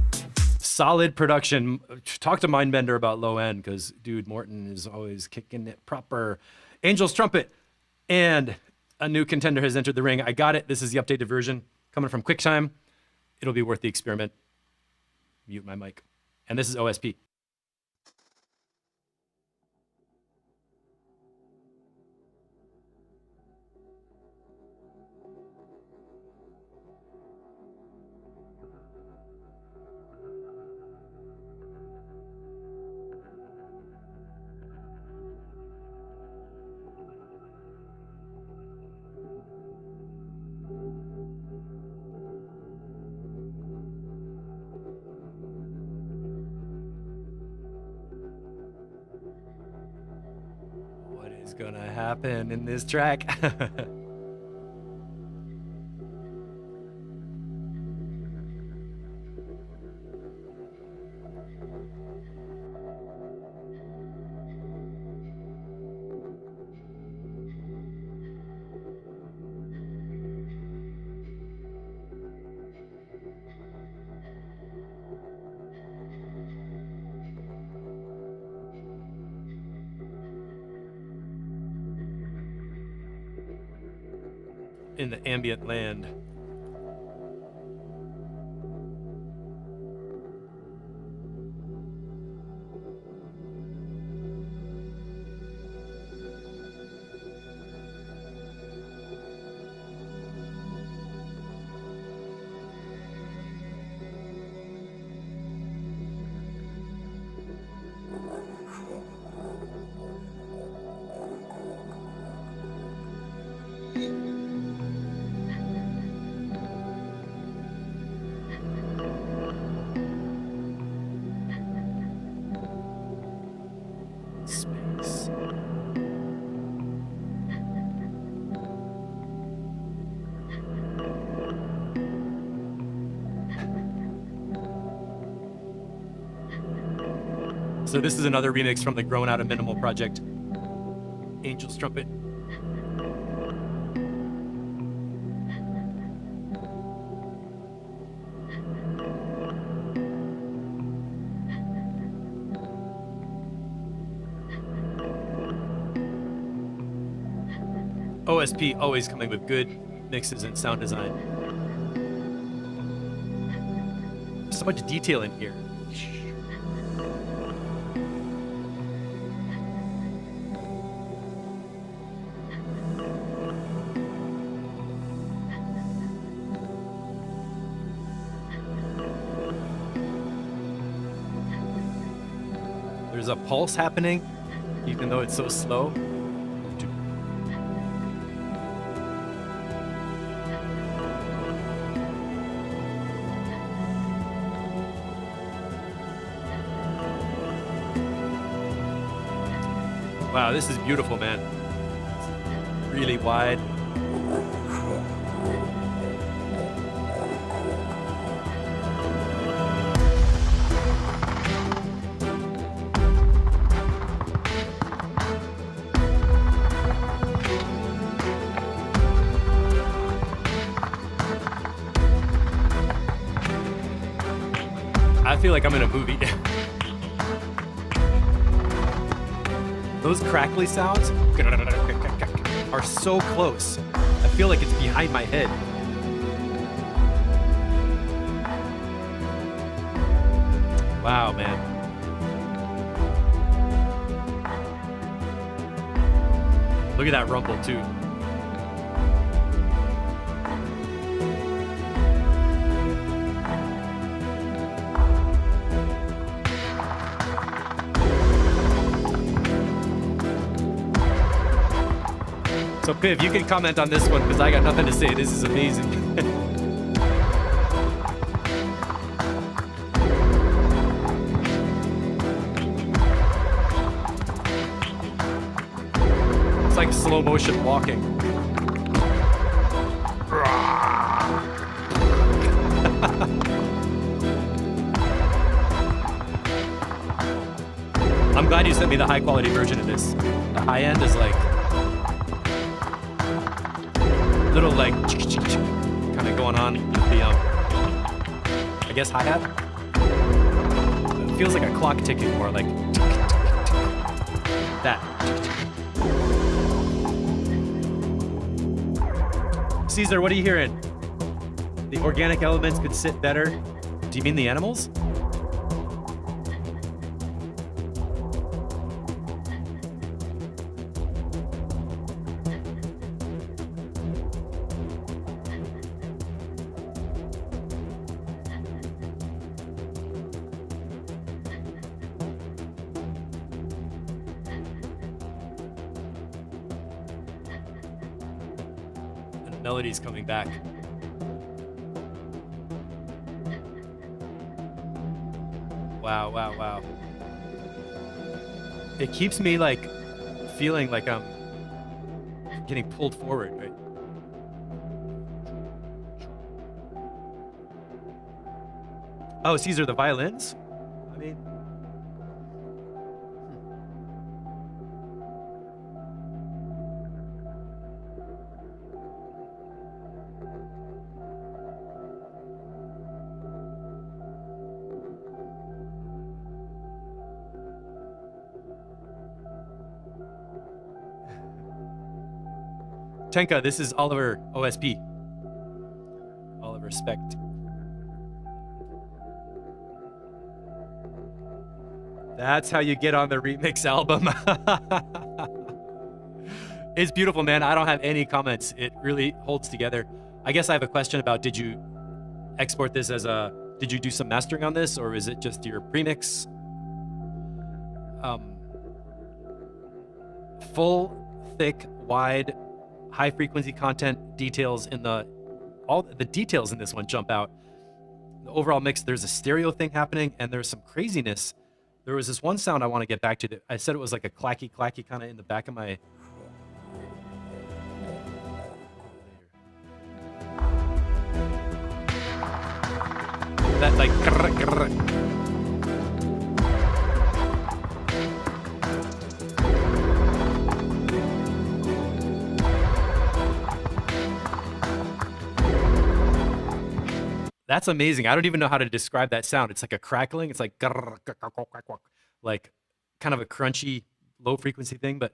Solid production. Talk to Mindbender about low end, because dude, Morton is always kicking it proper. Angel's Trumpet. And a new contender has entered the ring. I got it. This is the updated version coming from QuickTime. It'll be worth the experiment. Mute my mic. And this is OSP. Gonna happen in this track. In the ambient land. Space. So this is another remix from the Grown Out of Minimal project, Angel's Trumpet. OSP always coming with good mixes and sound design. So much detail in here. There's a pulse happening, even though it's so slow. Wow, this is beautiful, man. It's really wide. feel like I'm in a movie. Those crackly sounds are so close. I feel like it's behind my head. Wow, man. Look at that rumble, too. So, Piv, you can comment on this one because I got nothing to say. This is amazing. It's like slow motion walking. I'm glad you sent me the high quality version of this. The high end is like little like kind of going on with the I guess hi-hat. It feels like a clock ticking more like that. Caesar, what are you hearing? The organic elements could sit better. Do you mean the animals? Melody's coming back. Wow, wow, wow. It keeps me like feeling like I'm getting pulled forward, right? Oh, Caesar, the violins? I mean, Tenka, this is Oliver OSP. Oliver Specht. That's how you get on the remix album. It's beautiful, man. I don't have any comments. It really holds together. I guess I have a question about, did you export this as a, did you do some mastering on this, or is it just your premix? Full, thick, wide, high frequency content details in all the details in this one jump out. The overall mix, there's a stereo thing happening and there's some craziness. There was this one sound I want to get back to that I said it was like a clacky kind of in the back of my that like that's amazing. I don't even know how to describe that sound. It's like a crackling. It's like kind of a crunchy, low frequency thing, but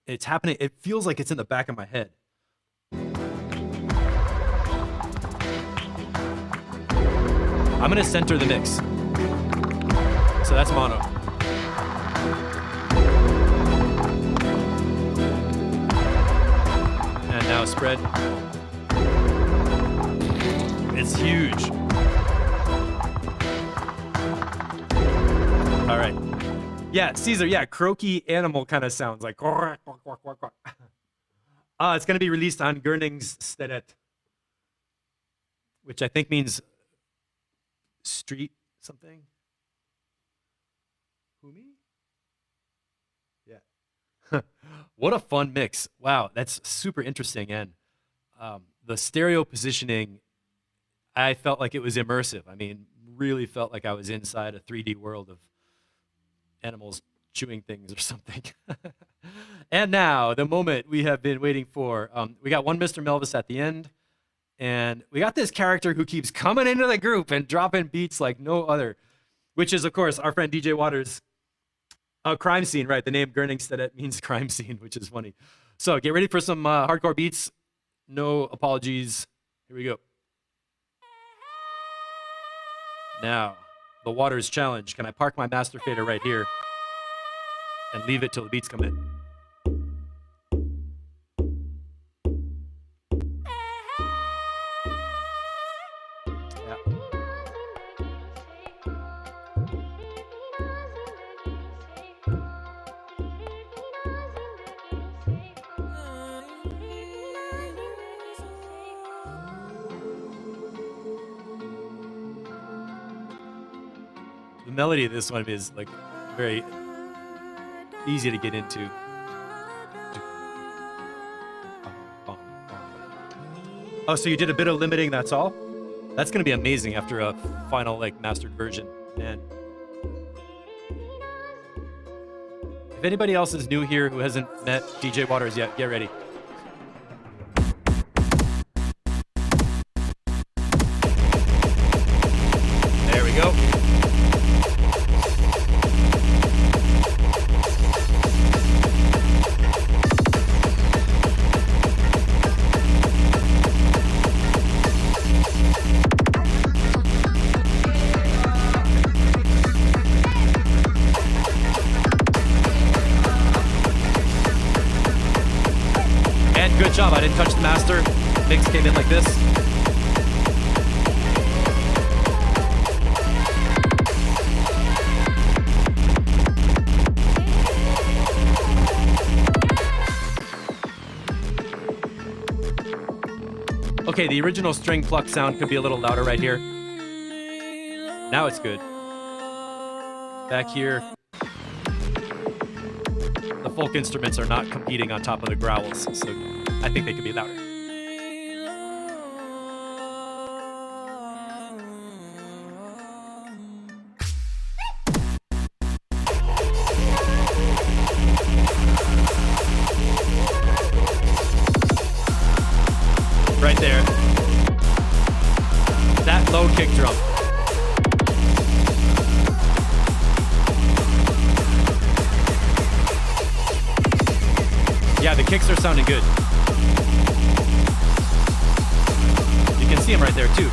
it's happening. It feels like it's in the back of my head. I'm gonna center the mix. So that's mono. And now spread. It's huge. All right. Yeah, Caesar, yeah, croaky animal kind of sounds like. It's going to be released on Gurningstedet, which I think means street something. Humi? Yeah. What a fun mix. Wow, that's super interesting. And the stereo positioning, I felt like it was immersive. I mean, really felt like I was inside a 3D world of animals chewing things or something. And now, the moment we have been waiting for. We got one Mr. Melvis at the end, and we got this character who keeps coming into the group and dropping beats like no other. which is, of course, our friend DJ Waters. Crime scene, right? The name Gurningstedet means crime scene, which is funny. So get ready for some hardcore beats. No apologies. Here we go. Now, the Waters challenge. Can I park my master fader right here and leave it till the beats come in? Yeah. The melody of this one is like very easy to get into. Oh, so you did a bit of limiting, that's all? That's gonna be amazing after a final like mastered version, man. If anybody else is new here who hasn't met DJ Waters yet, get ready. There we go. Good job, I didn't touch the master. Mix came in like this. Okay, the original string pluck sound could be a little louder right here. Now it's good. Back here, the folk instruments are not competing on top of the growls, so I think they could be louder. Right there. That low kick drum. Yeah, the kicks are sounding good. You can see them right there too.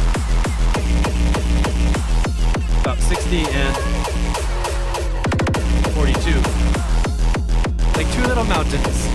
About 60 and 42. Like two little mountains.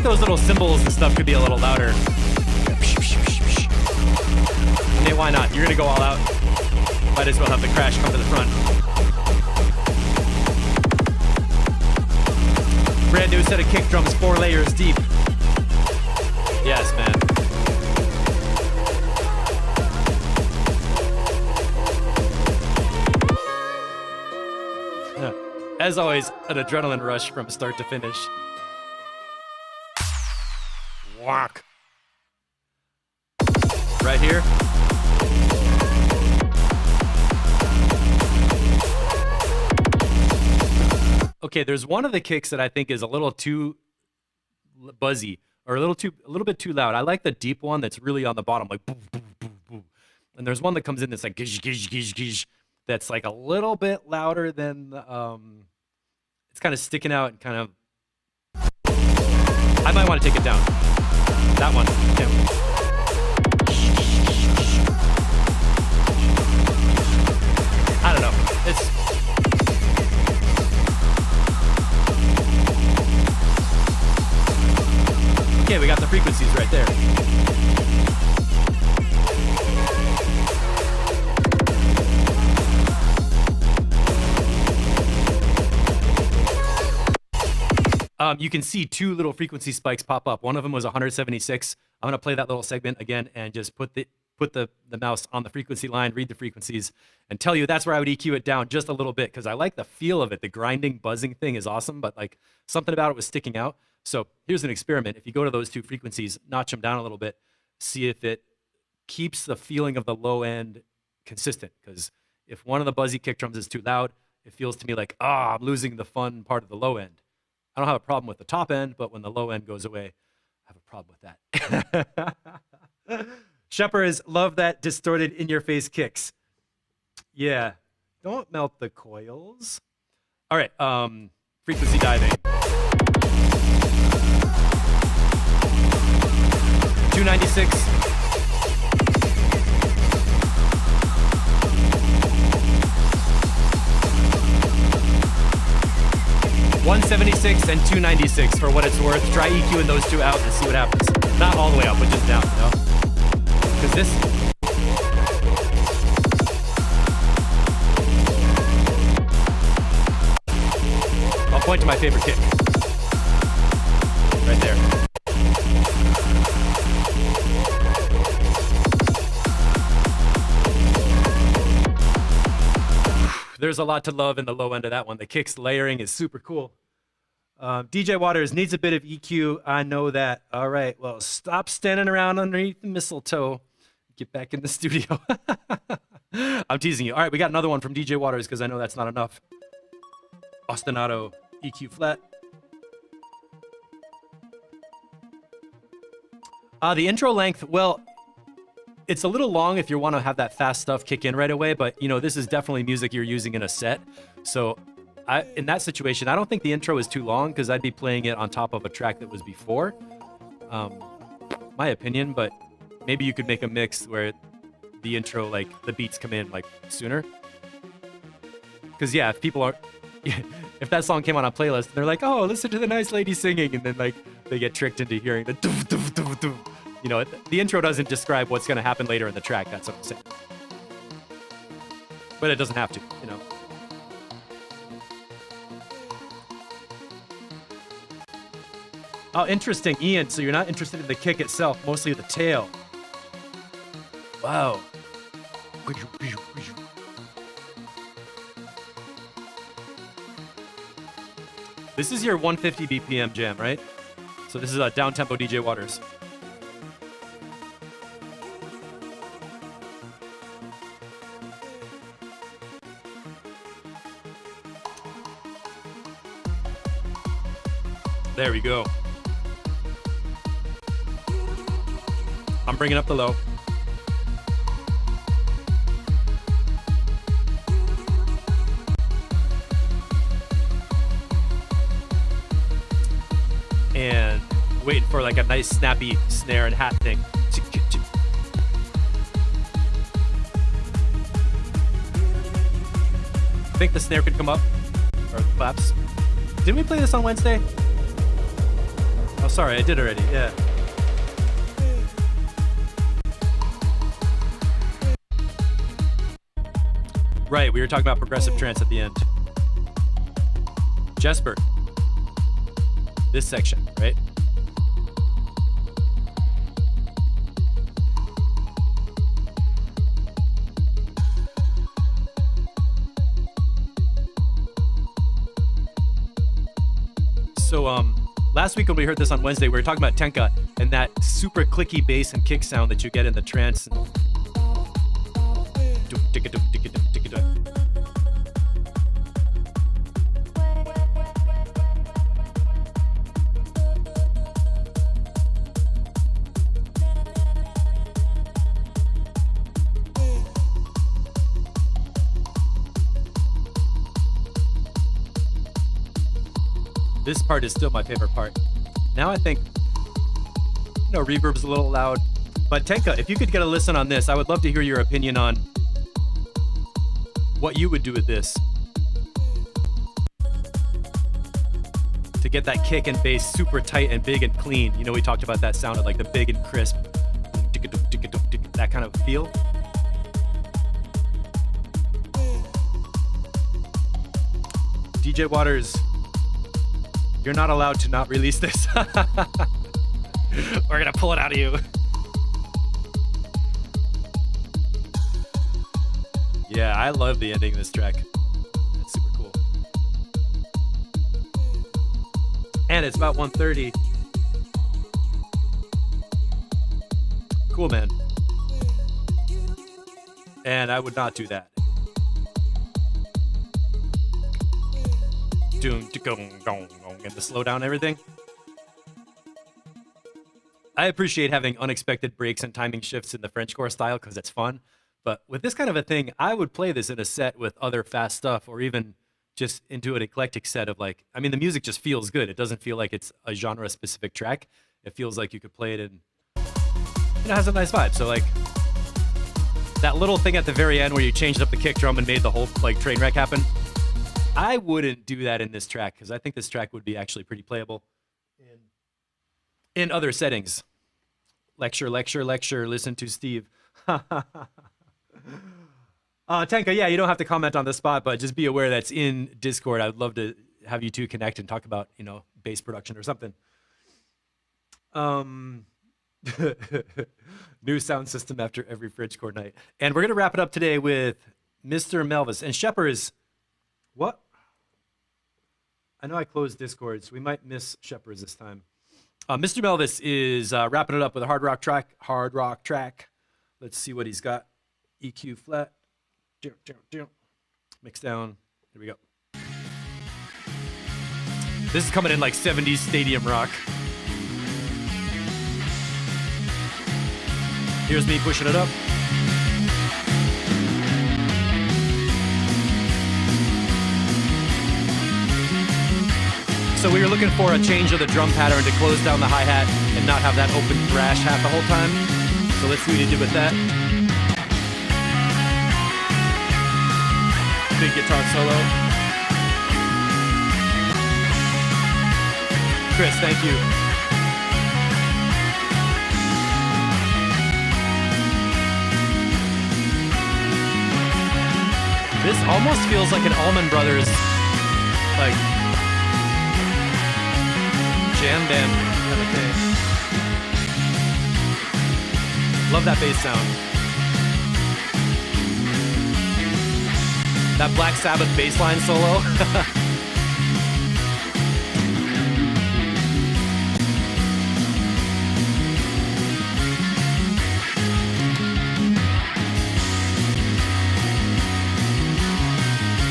Those little cymbals and stuff could be a little louder. I mean, why not? You're gonna go all out. Might as well have the crash come to the front. Brand new set of kick drums, 4 layers deep. Yes, man. As always, an adrenaline rush from start to finish. Walk. Right here. Okay, there's one of the kicks that I think is a little too buzzy or a little bit too loud. I like the deep one that's really on the bottom, like boom, boom, boom, boom. And there's one that comes in that's like gish, gish, gish, gish. That's like a little bit louder than it's kind of sticking out and kind of. I might want to take it down. That one. Yeah. I don't know. It's. Okay, we got the frequencies right there. You can see 2 little frequency spikes pop up. One of them was 176. I'm going to play that little segment again and just put put the mouse on the frequency line, read the frequencies, and tell you that's where I would EQ it down just a little bit because I like the feel of it. The grinding, buzzing thing is awesome, but like something about it was sticking out. So here's an experiment. If you go to those two frequencies, notch them down a little bit, see if it keeps the feeling of the low end consistent. Because if one of the buzzy kick drums is too loud, it feels to me like, I'm losing the fun part of the low end. I don't have a problem with the top end, but when the low end goes away, I have a problem with that. Shepherd love that distorted in-your-face kicks. Yeah, don't melt the coils. All right, frequency diving. 296. 176 and 296 for what it's worth. Try EQing those two out and see what happens. Not all the way up, but just down, you know? Because this... I'll point to my favorite kick. Right there. There's a lot to love in the low end of that one. The kicks layering is super cool. DJ Waters needs a bit of EQ. I know that. All right. Well, stop standing around underneath the mistletoe. Get back in the studio. I'm teasing you. All right. We got another one from DJ Waters because I know that's not enough. Ostinato EQ flat. The intro length, well, it's a little long if you want to have that fast stuff kick in right away, but you know, this is definitely music you're using in a set. So in that situation, I don't think the intro is too long because I'd be playing it on top of a track that was before. My opinion, but maybe you could make a mix where the intro, like the beats come in like sooner. Because yeah, if people are, if that song came on a playlist, and they're like, oh, listen to the nice lady singing, and then like they get tricked into hearing the doof, doof, doof, doof. You know, the intro doesn't describe what's going to happen later in the track. That's what I'm saying. But it doesn't have to, you know. Oh, interesting, Ian. So you're not interested in the kick itself, mostly the tail. Wow. This is your 150 BPM jam, right? So this is a down-tempo DJ Waters. There we go. I'm bringing up the low. And waiting for like a nice snappy snare and hat thing. I think the snare could come up, or the claps. Didn't we play this on Wednesday? Oh, sorry, I did already, yeah. Right, we were talking about progressive trance at the end. Jesper. This section, right? So, last week when we heard this on Wednesday, we were talking about Tenka and that super clicky bass and kick sound that you get in the trance. This part is still my favorite part. Now I think, you know, reverb's a little loud. But Tenka, if you could get a listen on this, I would love to hear your opinion on what you would do with this. To get that kick and bass super tight and big and clean. You know, we talked about that sound of like the big and crisp, that kind of feel. DJ Waters, you're not allowed to not release this. We're gonna pull it out of you. Yeah, I love the ending of this track. It's super cool. And it's about 1:30. Cool, man. And I would not do that. And the slow down everything. I appreciate having unexpected breaks and timing shifts in the Frenchcore style because it's fun. But with this kind of a thing, I would play this in a set with other fast stuff, or even just into an eclectic set of like, I mean, the music just feels good. It doesn't feel like it's a genre specific track. It feels like you could play it in, it has a nice vibe. So like that little thing at the very end where you changed up the kick drum and made the whole like train wreck happen. I wouldn't do that in this track because I think this track would be actually pretty playable in other settings. Lecture, listen to Steve. Tenka, yeah, you don't have to comment on the spot, but just be aware that's in Discord. I'd love to have you two connect and talk about, you know, bass production or something. New sound system after every Frenchcore night. And we're going to wrap it up today with Mr. Melvis. And Shepherd's, what? I know I closed Discord, so we might miss Shepherd's this time. Mr. Melvis is wrapping it up with a hard rock track. Let's see what he's got. EQ flat. Mix down. Here we go. This is coming in like 70s stadium rock. Here's me pushing it up. So we were looking for a change of the drum pattern to close down the hi-hat and not have that open thrash hat the whole time. So let's see what he did with that. Big guitar solo. Chris, thank you. This almost feels like an Allman Brothers, like, jam band kind of thing. Love that bass sound. That Black Sabbath bass line solo.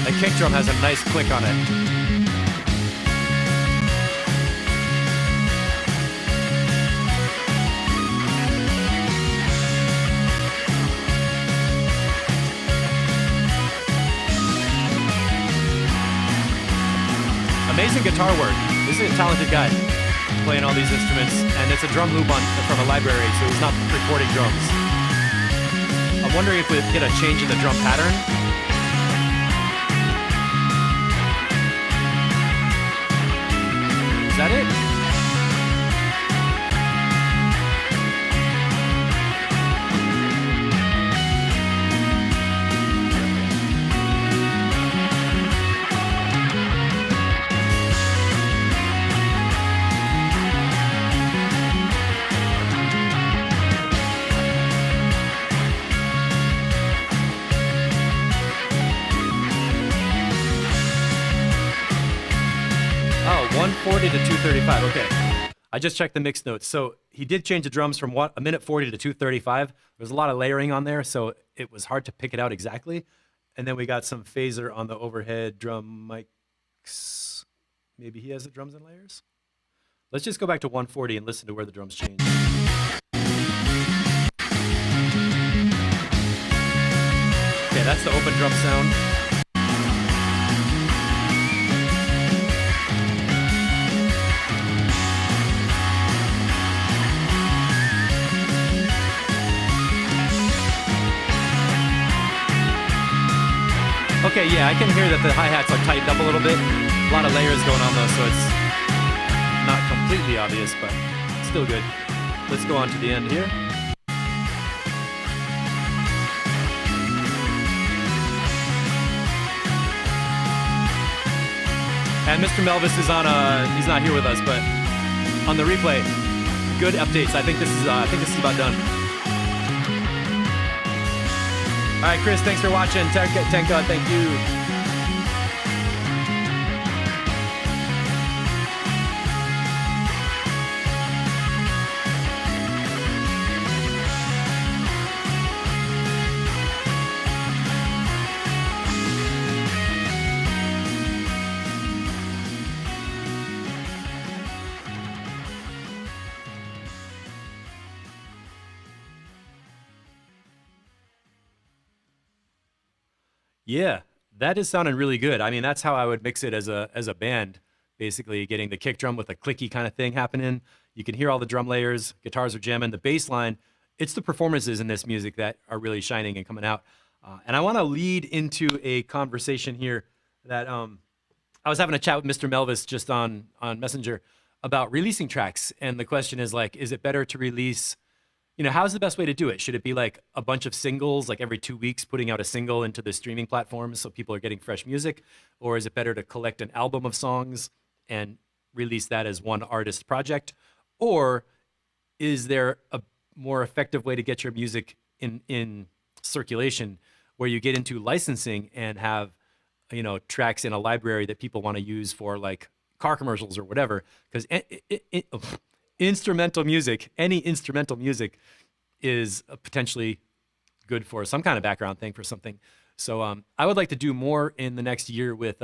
The kick drum has a nice click on it. Amazing guitar work. This is a talented guy playing all these instruments, and it's a drum loop from a library, so he's not recording drums. I'm wondering if we get a change in the drum pattern. Is that it? Oh, 140 to 235. Okay. I just checked the mix notes. So he did change the drums from a minute 40 to 235. There's a lot of layering on there, so it was hard to pick it out exactly. And then we got some phaser on the overhead drum mics. Maybe he has the drums in layers. Let's just go back to 140 and listen to where the drums change. Okay, that's the open drum sound. Okay, yeah, I can hear that the hi-hats are tightened up a little bit. A lot of layers going on though, so it's not completely obvious, but still good. Let's go on to the end here. And Mr. Melvis is on he's not here with us, but on the replay, good updates. I think this is about done. All right, Chris, thanks for watching. Tenka, thank you. Yeah, that is sounding really good. I mean, that's how I would mix it as a band, basically getting the kick drum with a clicky kind of thing happening. You can hear all the drum layers, guitars are jamming, the bass line. It's the performances in this music that are really shining and coming out. And I want to lead into a conversation here that I was having a chat with Mr. Melvis just on Messenger about releasing tracks. And the question is like, is it better to release, how's the best way to do it? Should it be like a bunch of singles, like every 2 weeks putting out a single into the streaming platforms so people are getting fresh music? Or is it better to collect an album of songs and release that as one artist project? Or is there a more effective way to get your music in circulation where you get into licensing and have, tracks in a library that people want to use for like car commercials or whatever? Because instrumental music, any instrumental music is potentially good for some kind of background thing for something. So I would like to do more in the next year with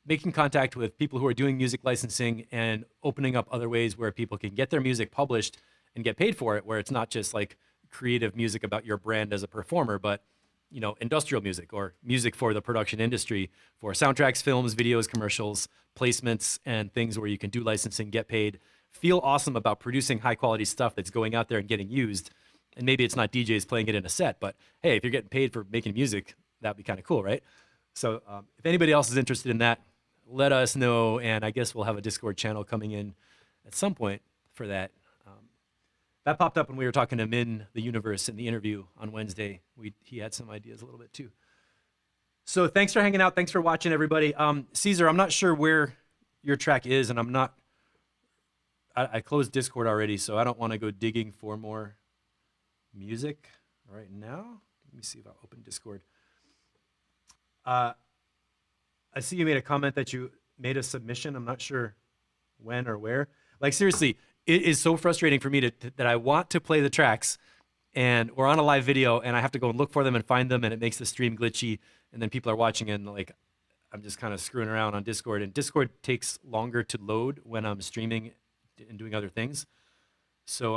making contact with people who are doing music licensing and opening up other ways where people can get their music published and get paid for it, where it's not just like creative music about your brand as a performer, but industrial music or music for the production industry, for soundtracks, films, videos, commercials, placements, and things where you can do licensing, get paid, feel awesome about producing high quality stuff that's going out there and getting used. And maybe it's not DJs playing it in a set, but hey, if you're getting paid for making music, that'd be kind of cool, right? So if anybody else is interested in that, let us know. And I guess we'll have a Discord channel coming in at some point for that. That popped up when we were talking to Min the Universe in the interview on Wednesday. He had some ideas a little bit too. So thanks for hanging out. Thanks for watching, everybody. Caesar, I'm not sure where your track is, and I closed Discord already, so I don't want to go digging for more music right now. Let me see if I'll open Discord. I see you made a comment that you made a submission. I'm not sure when or where. Like, seriously, it is so frustrating for me that I want to play the tracks, and we're on a live video, and I have to go and look for them and find them, and it makes the stream glitchy, and then people are watching, and like, I'm just kind of screwing around on Discord, and Discord takes longer to load when I'm streaming and doing other things. So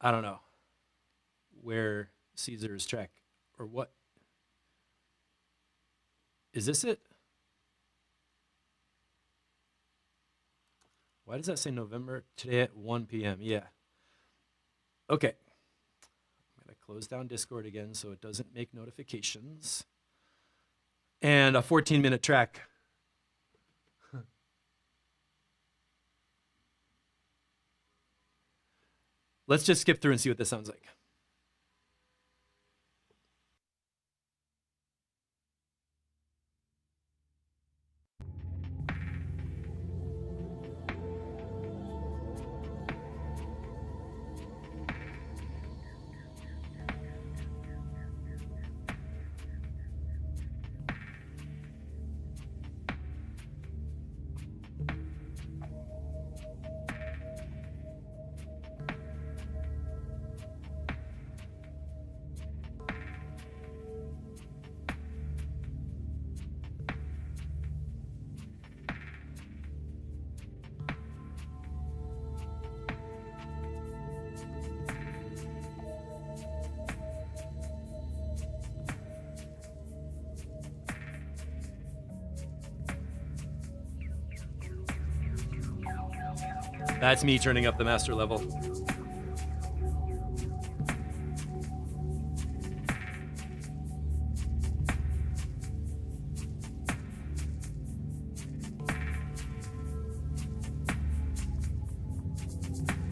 I don't know where Caesar's track or what. Is this it? Why does that say November today at 1 p.m.? Yeah. Okay. I'm going to close down Discord again so it doesn't make notifications. And a 14-minute track. Let's just skip through and see what this sounds like. That's me turning up the master level.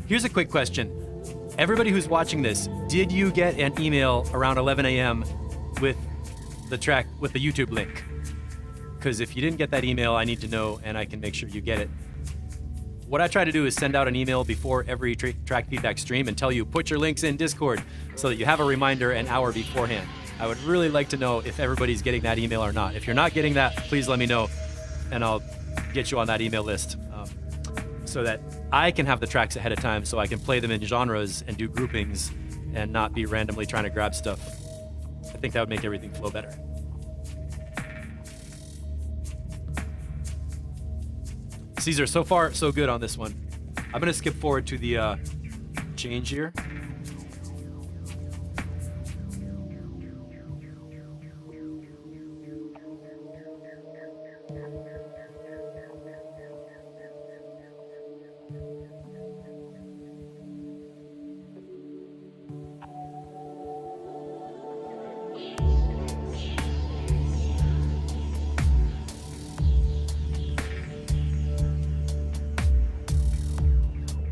Here's a quick question. Everybody who's watching this, did you get an email around 11 a.m. with the track, with the YouTube link? Because if you didn't get that email, I need to know and I can make sure you get it. what I try to do is send out an email before every track feedback stream and tell you, put your links in Discord so that you have a reminder an hour beforehand. I would really like to know if everybody's getting that email or not. If you're not getting that, please let me know, and I'll get you on that email list so that I can have the tracks ahead of time so I can play them in genres and do groupings and not be randomly trying to grab stuff. I think that would make everything flow better. Caesar, so far, so good on this one. I'm going to skip forward to the change here.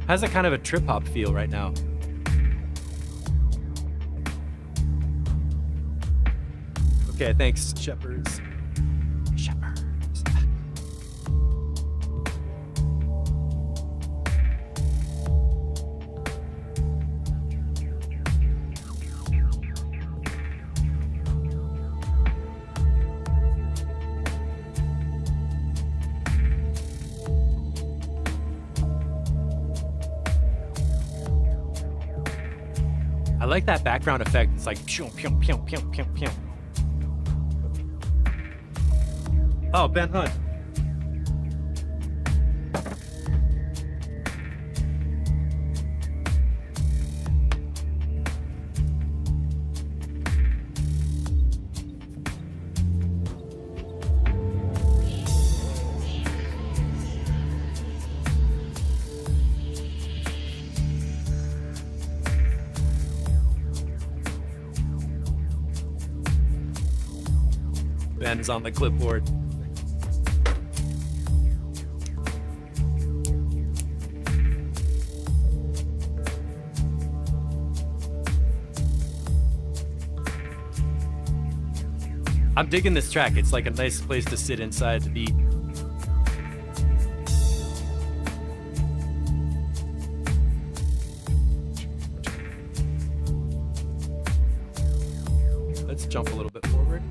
Has a kind of a trip hop feel right now. Okay, thanks, Shepherds. Shepherds. I like that background effect. It's like pew, pew, pew, pew, pew, pew. Oh, Ben Hunt. Ben is on the clipboard. I'm digging this track. It's like a nice place to sit inside the beat. Let's jump a little bit forward.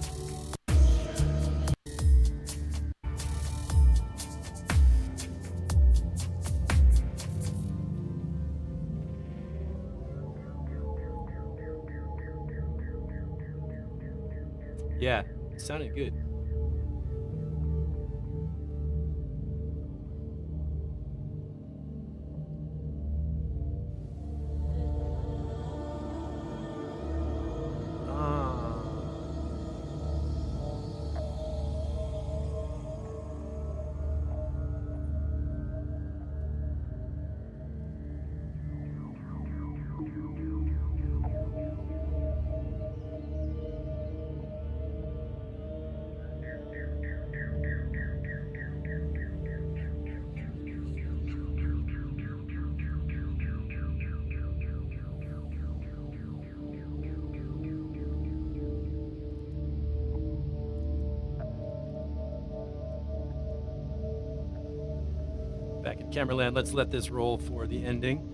Yeah, it sounded good. Back in Cameraland, let's let this roll for the ending.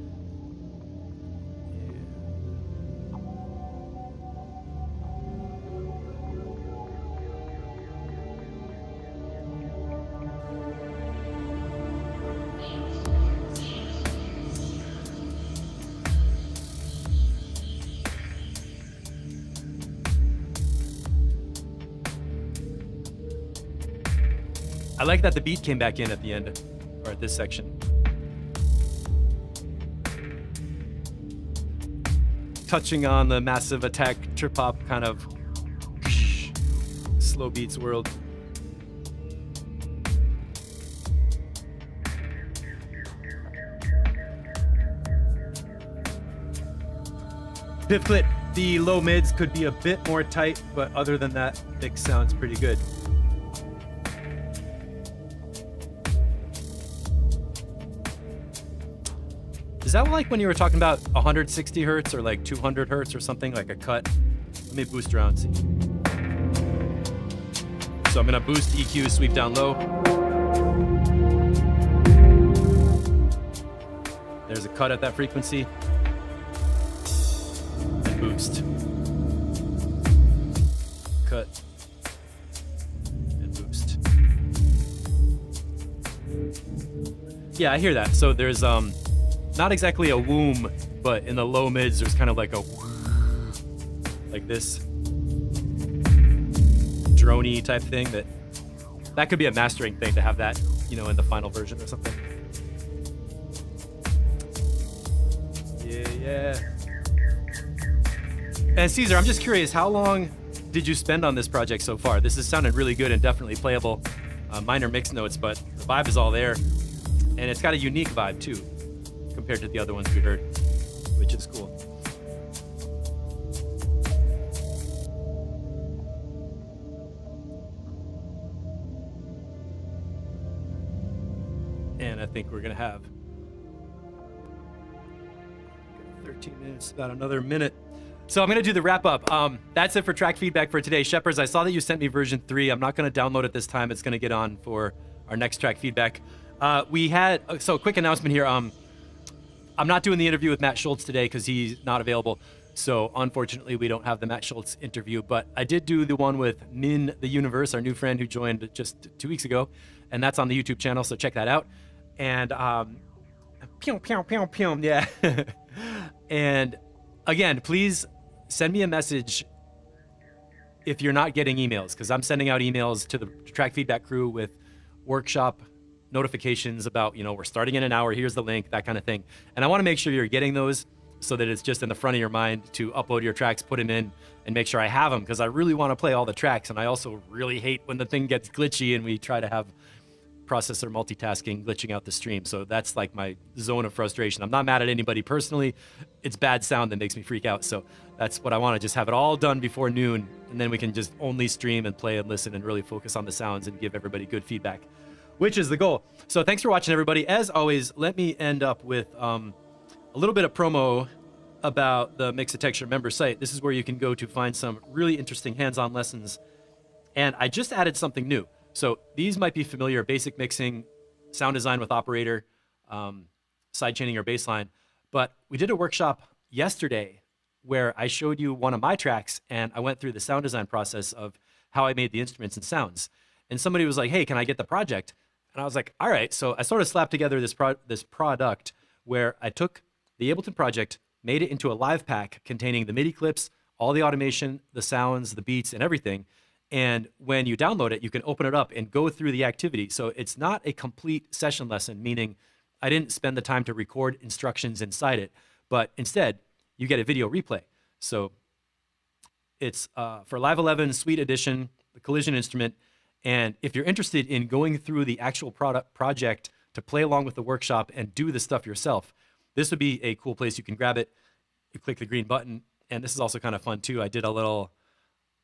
I like that the beat came back in at the end, or at this section. Touching on the Massive Attack trip hop kind of slow beats world. Pivot, the low mids could be a bit more tight, but other than that, mix sounds pretty good. Is that like when you were talking about 160 hertz or like 200 hertz or something, like a cut? Let me boost around, see. So I'm gonna boost EQ, sweep down low. a cut at that frequency. And boost. Cut. And boost. Yeah, I hear that. So there's not exactly a womb, but in the low mids there's kind of like a like this droney type thing that could be a mastering thing to have that, you know, in the final version or something. Yeah. And Caesar, I'm just curious, how long did you spend on this project so far? This has sounded really good and definitely playable. Minor mix notes, but the vibe is all there. And it's got a unique vibe too, compared to the other ones we heard, which is cool. And I think we're gonna have 13 minutes, about another minute. So I'm gonna do the wrap up. That's it for track feedback for today. Shepherds, I saw that you sent me version 3. I'm not gonna download it this time. It's gonna get on for our next track feedback. So quick announcement here. I'm not doing the interview with Matt Schultz today because he's not available. So unfortunately, we don't have the Matt Schultz interview, but I did do the one with Min the Universe, our new friend who joined just 2 weeks ago, and that's on the YouTube channel, so check that out. And yeah. And again, please send me a message if you're not getting emails, because I'm sending out emails to the track feedback crew with workshop notifications about, you know, we're starting in an hour, here's the link, that kind of thing. And I want to make sure you're getting those so that it's just in the front of your mind to upload your tracks, put them in, and make sure I have them, because I really want to play all the tracks. And I also really hate when the thing gets glitchy and we try to have processor multitasking glitching out the stream. So that's like my zone of frustration. I'm not mad at anybody personally. It's bad sound that makes me freak out. So that's what I want to just have it all done before noon, and then we can just only stream and play and listen and really focus on the sounds and give everybody good feedback, which is the goal. So thanks for watching, everybody. As always, let me end up with a little bit of promo about the Mixitecture member site. This is where you can go to find some really interesting hands-on lessons. And I just added something new. So these might be familiar: basic mixing, sound design with operator, sidechaining or bassline. But we did a workshop yesterday where I showed you one of my tracks and I went through the sound design process of how I made the instruments and sounds. And somebody was like, hey, can I get the project? And I was like, all right. So I sort of slapped together this product where I took the Ableton project, made it into a live pack containing the MIDI clips, all the automation, the sounds, the beats, and everything. And when you download it, you can open it up and go through the activity. So it's not a complete session lesson, meaning I didn't spend the time to record instructions inside it, but instead you get a video replay. So it's for Live 11 Suite Edition, the Collision instrument. And if you're interested in going through the actual project to play along with the workshop and do the stuff yourself, this would be a cool place. You can grab it, you click the green button, and this is also kind of fun too. I did a little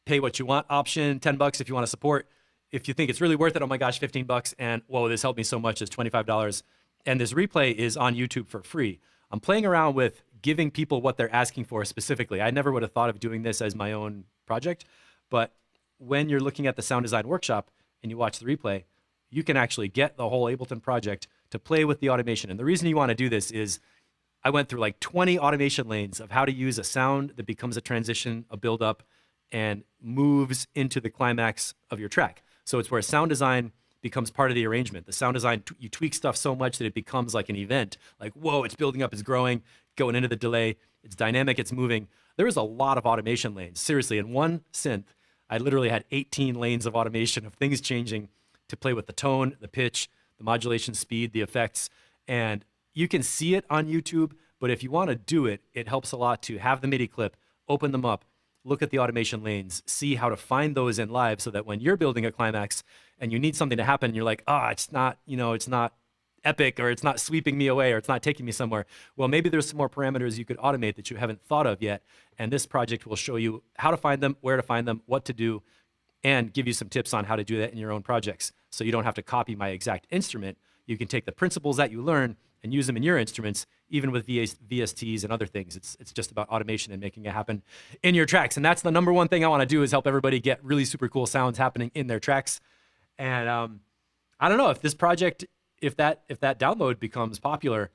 pay what you want option, $10 if you want to support. If you think it's really worth it, oh my gosh, $15, and whoa, this helped me so much, it's $25. And this replay is on YouTube for free. I'm playing around with giving people what they're asking for specifically. I never would have thought of doing this as my own project, but when you're looking at the sound design workshop and you watch the replay, you can actually get the whole Ableton project to play with the automation. And the reason you want to do this is I went through like 20 automation lanes of how to use a sound that becomes a transition, a build-up, and moves into the climax of your track. So it's where sound design becomes part of the arrangement. The sound design, you tweak stuff so much that it becomes like an event. Like, whoa, it's building up, it's growing, going into the delay, it's dynamic, it's moving. There is a lot of automation lanes. Seriously, in one synth, I literally had 18 lanes of automation of things changing to play with the tone, the pitch, the modulation speed, the effects. And you can see it on YouTube, but if you want to do it, it helps a lot to have the MIDI clip, open them up, look at the automation lanes, see how to find those in live so that when you're building a climax and you need something to happen, you're like, it's not, it's not epic, or it's not sweeping me away, or it's not taking me somewhere. Well, maybe there's some more parameters you could automate that you haven't thought of yet. And this project will show you how to find them, where to find them, what to do, and give you some tips on how to do that in your own projects. So you don't have to copy my exact instrument. You can take the principles that you learn and use them in your instruments, even with VSTs and other things. It's just about automation and making it happen in your tracks. And that's the number one thing I want to do, is help everybody get really super cool sounds happening in their tracks. And I don't know if this project, if that download becomes popular,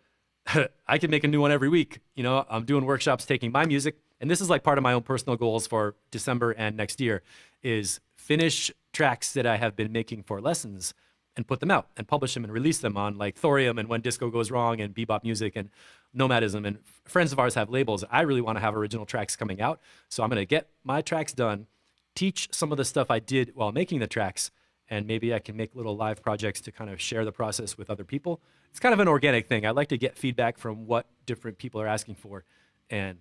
I can make a new one every week. You know, I'm doing workshops taking my music, and this is like part of my own personal goals for December and next year is finish tracks that I have been making for lessons and put them out and publish them and release them on like Thorium and When Disco Goes Wrong and Bebop Music and Nomadism. And friends of ours have labels. I really want to have original tracks coming out. So I'm going to get my tracks done, teach some of the stuff I did while making the tracks, and maybe I can make little live projects to kind of share the process with other people. It's kind of an organic thing. I like to get feedback from what different people are asking for and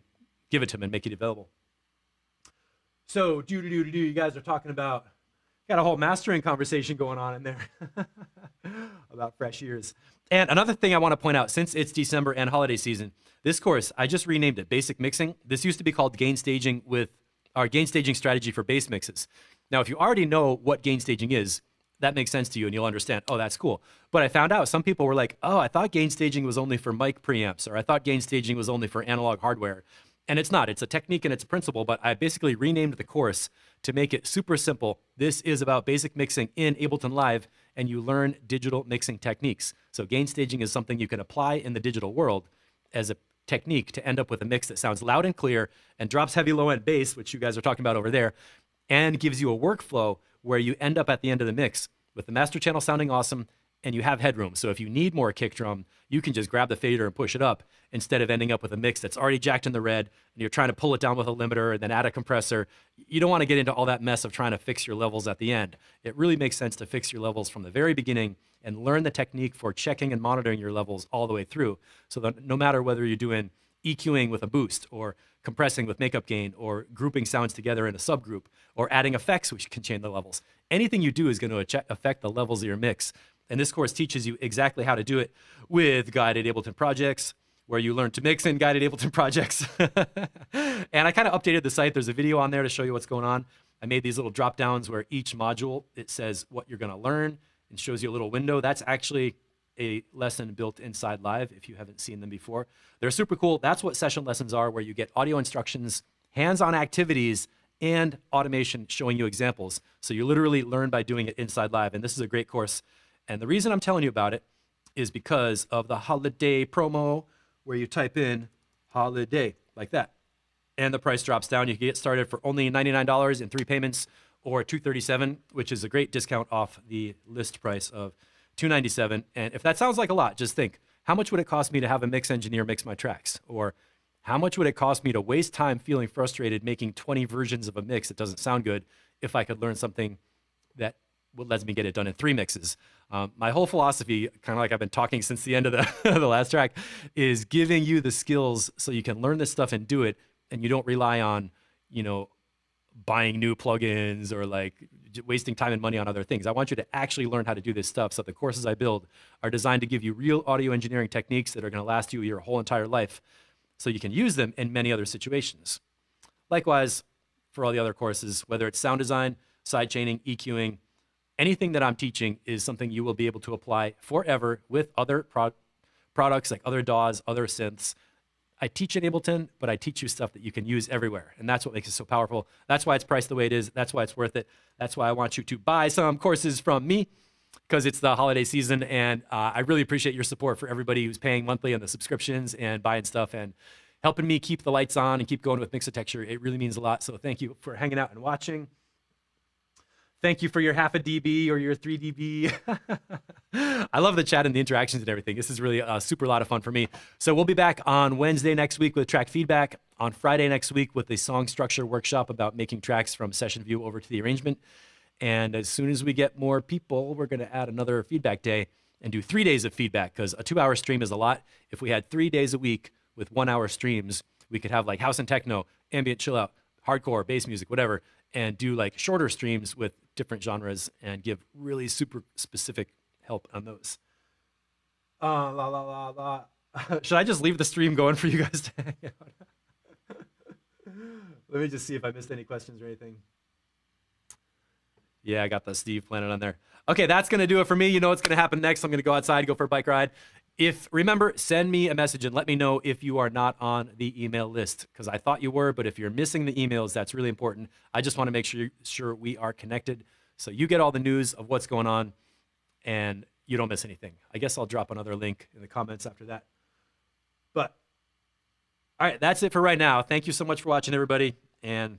give it to them and make it available. So you guys are talking about, got a whole mastering conversation going on in there about fresh ears. And another thing I want to point out, since it's December and holiday season, this course, I just renamed it Basic Mixing. This used to be called Gain Staging with our Gain Staging Strategy for Bass Mixes. Now, if you already know what gain staging is, that makes sense to you and you'll understand, oh, that's cool. But I found out some people were like, oh, I thought gain staging was only for mic preamps, or I thought gain staging was only for analog hardware. And it's not. It's a technique and it's a principle, but I basically renamed the course to make it super simple. This is about basic mixing in Ableton Live, and you learn digital mixing techniques. So gain staging is something you can apply in the digital world as a technique to end up with a mix that sounds loud and clear and drops heavy low-end bass, which you guys are talking about over there, and gives you a workflow where you end up at the end of the mix with the master channel sounding awesome and you have headroom. So if you need more kick drum, you can just grab the fader and push it up instead of ending up with a mix that's already jacked in the red and you're trying to pull it down with a limiter and then add a compressor. You don't want to get into all that mess of trying to fix your levels at the end. It really makes sense to fix your levels from the very beginning and learn the technique for checking and monitoring your levels all the way through, so that no matter whether you're doing EQing with a boost or compressing with makeup gain or grouping sounds together in a subgroup or adding effects which can change the levels, anything you do is going to affect the levels of your mix. And this course teaches you exactly how to do it with guided Ableton projects, where you learn to mix in guided Ableton projects. And I kind of updated the site. There's a video on there to show you what's going on. I made these little drop downs where each module, it says what you're going to learn and shows you a little window. That's actually a lesson built inside Live if you haven't seen them before. They're super cool. That's what session lessons are, where you get audio instructions, hands-on activities, and automation showing you examples. So you literally learn by doing it inside Live. And this is a great course. And the reason I'm telling you about it is because of the holiday promo, where you type in holiday like that. And the price drops down. You can get started for only $99 in 3 payments or $237, which is a great discount off the list price of $297. And if that sounds like a lot, just think, how much would it cost me to have a mix engineer mix my tracks? Or how much would it cost me to waste time feeling frustrated making 20 versions of a mix that doesn't sound good if I could learn something that lets me get it done in 3 mixes? My whole philosophy, kind of like I've been talking since the end of the last track, is giving you the skills so you can learn this stuff and do it, and you don't rely on, you know, buying new plugins or like wasting time and money on other things. I want you to actually learn how to do this stuff. So the courses I build are designed to give you real audio engineering techniques that are going to last you your whole entire life, so you can use them in many other situations. Likewise, for all the other courses, whether it's sound design, sidechaining, EQing, anything that I'm teaching is something you will be able to apply forever with other products like other DAWs, other synths. I teach in Ableton, but I teach you stuff that you can use everywhere. And that's what makes it so powerful. That's why it's priced the way it is. That's why it's worth it. That's why I want you to buy some courses from me, because it's the holiday season. And I really appreciate your support for everybody who's paying monthly on the subscriptions and buying stuff and helping me keep the lights on and keep going with Mixitecture. It really means a lot. So thank you for hanging out and watching. Thank you for your half a dB or your 3 dB. I love the chat and the interactions and everything. This is really a super lot of fun for me. So we'll be back on Wednesday next week with track feedback, on Friday next week with a song structure workshop about making tracks from session view over to the arrangement. And as soon as we get more people, we're going to add another feedback day and do 3 days of feedback, because a 2-hour stream is a lot. If we had 3 days a week with 1-hour streams, we could have like house and techno, ambient chill out, hardcore, bass music, whatever, and do like shorter streams with different genres and give really super specific help on those. Should I just leave the stream going for you guys to hang out? Let me just see if I missed any questions or anything. Yeah, I got the Steve Planet on there. Okay, that's going to do it for me. You know what's going to happen next. I'm going to go outside, go for a bike ride. Remember, send me a message and let me know if you are not on the email list, because I thought you were, but if you're missing the emails, that's really important. I just want to make sure we are connected so you get all the news of what's going on and you don't miss anything. I guess I'll drop another link in the comments after that. All right, that's it for right now. Thank you so much for watching, everybody, and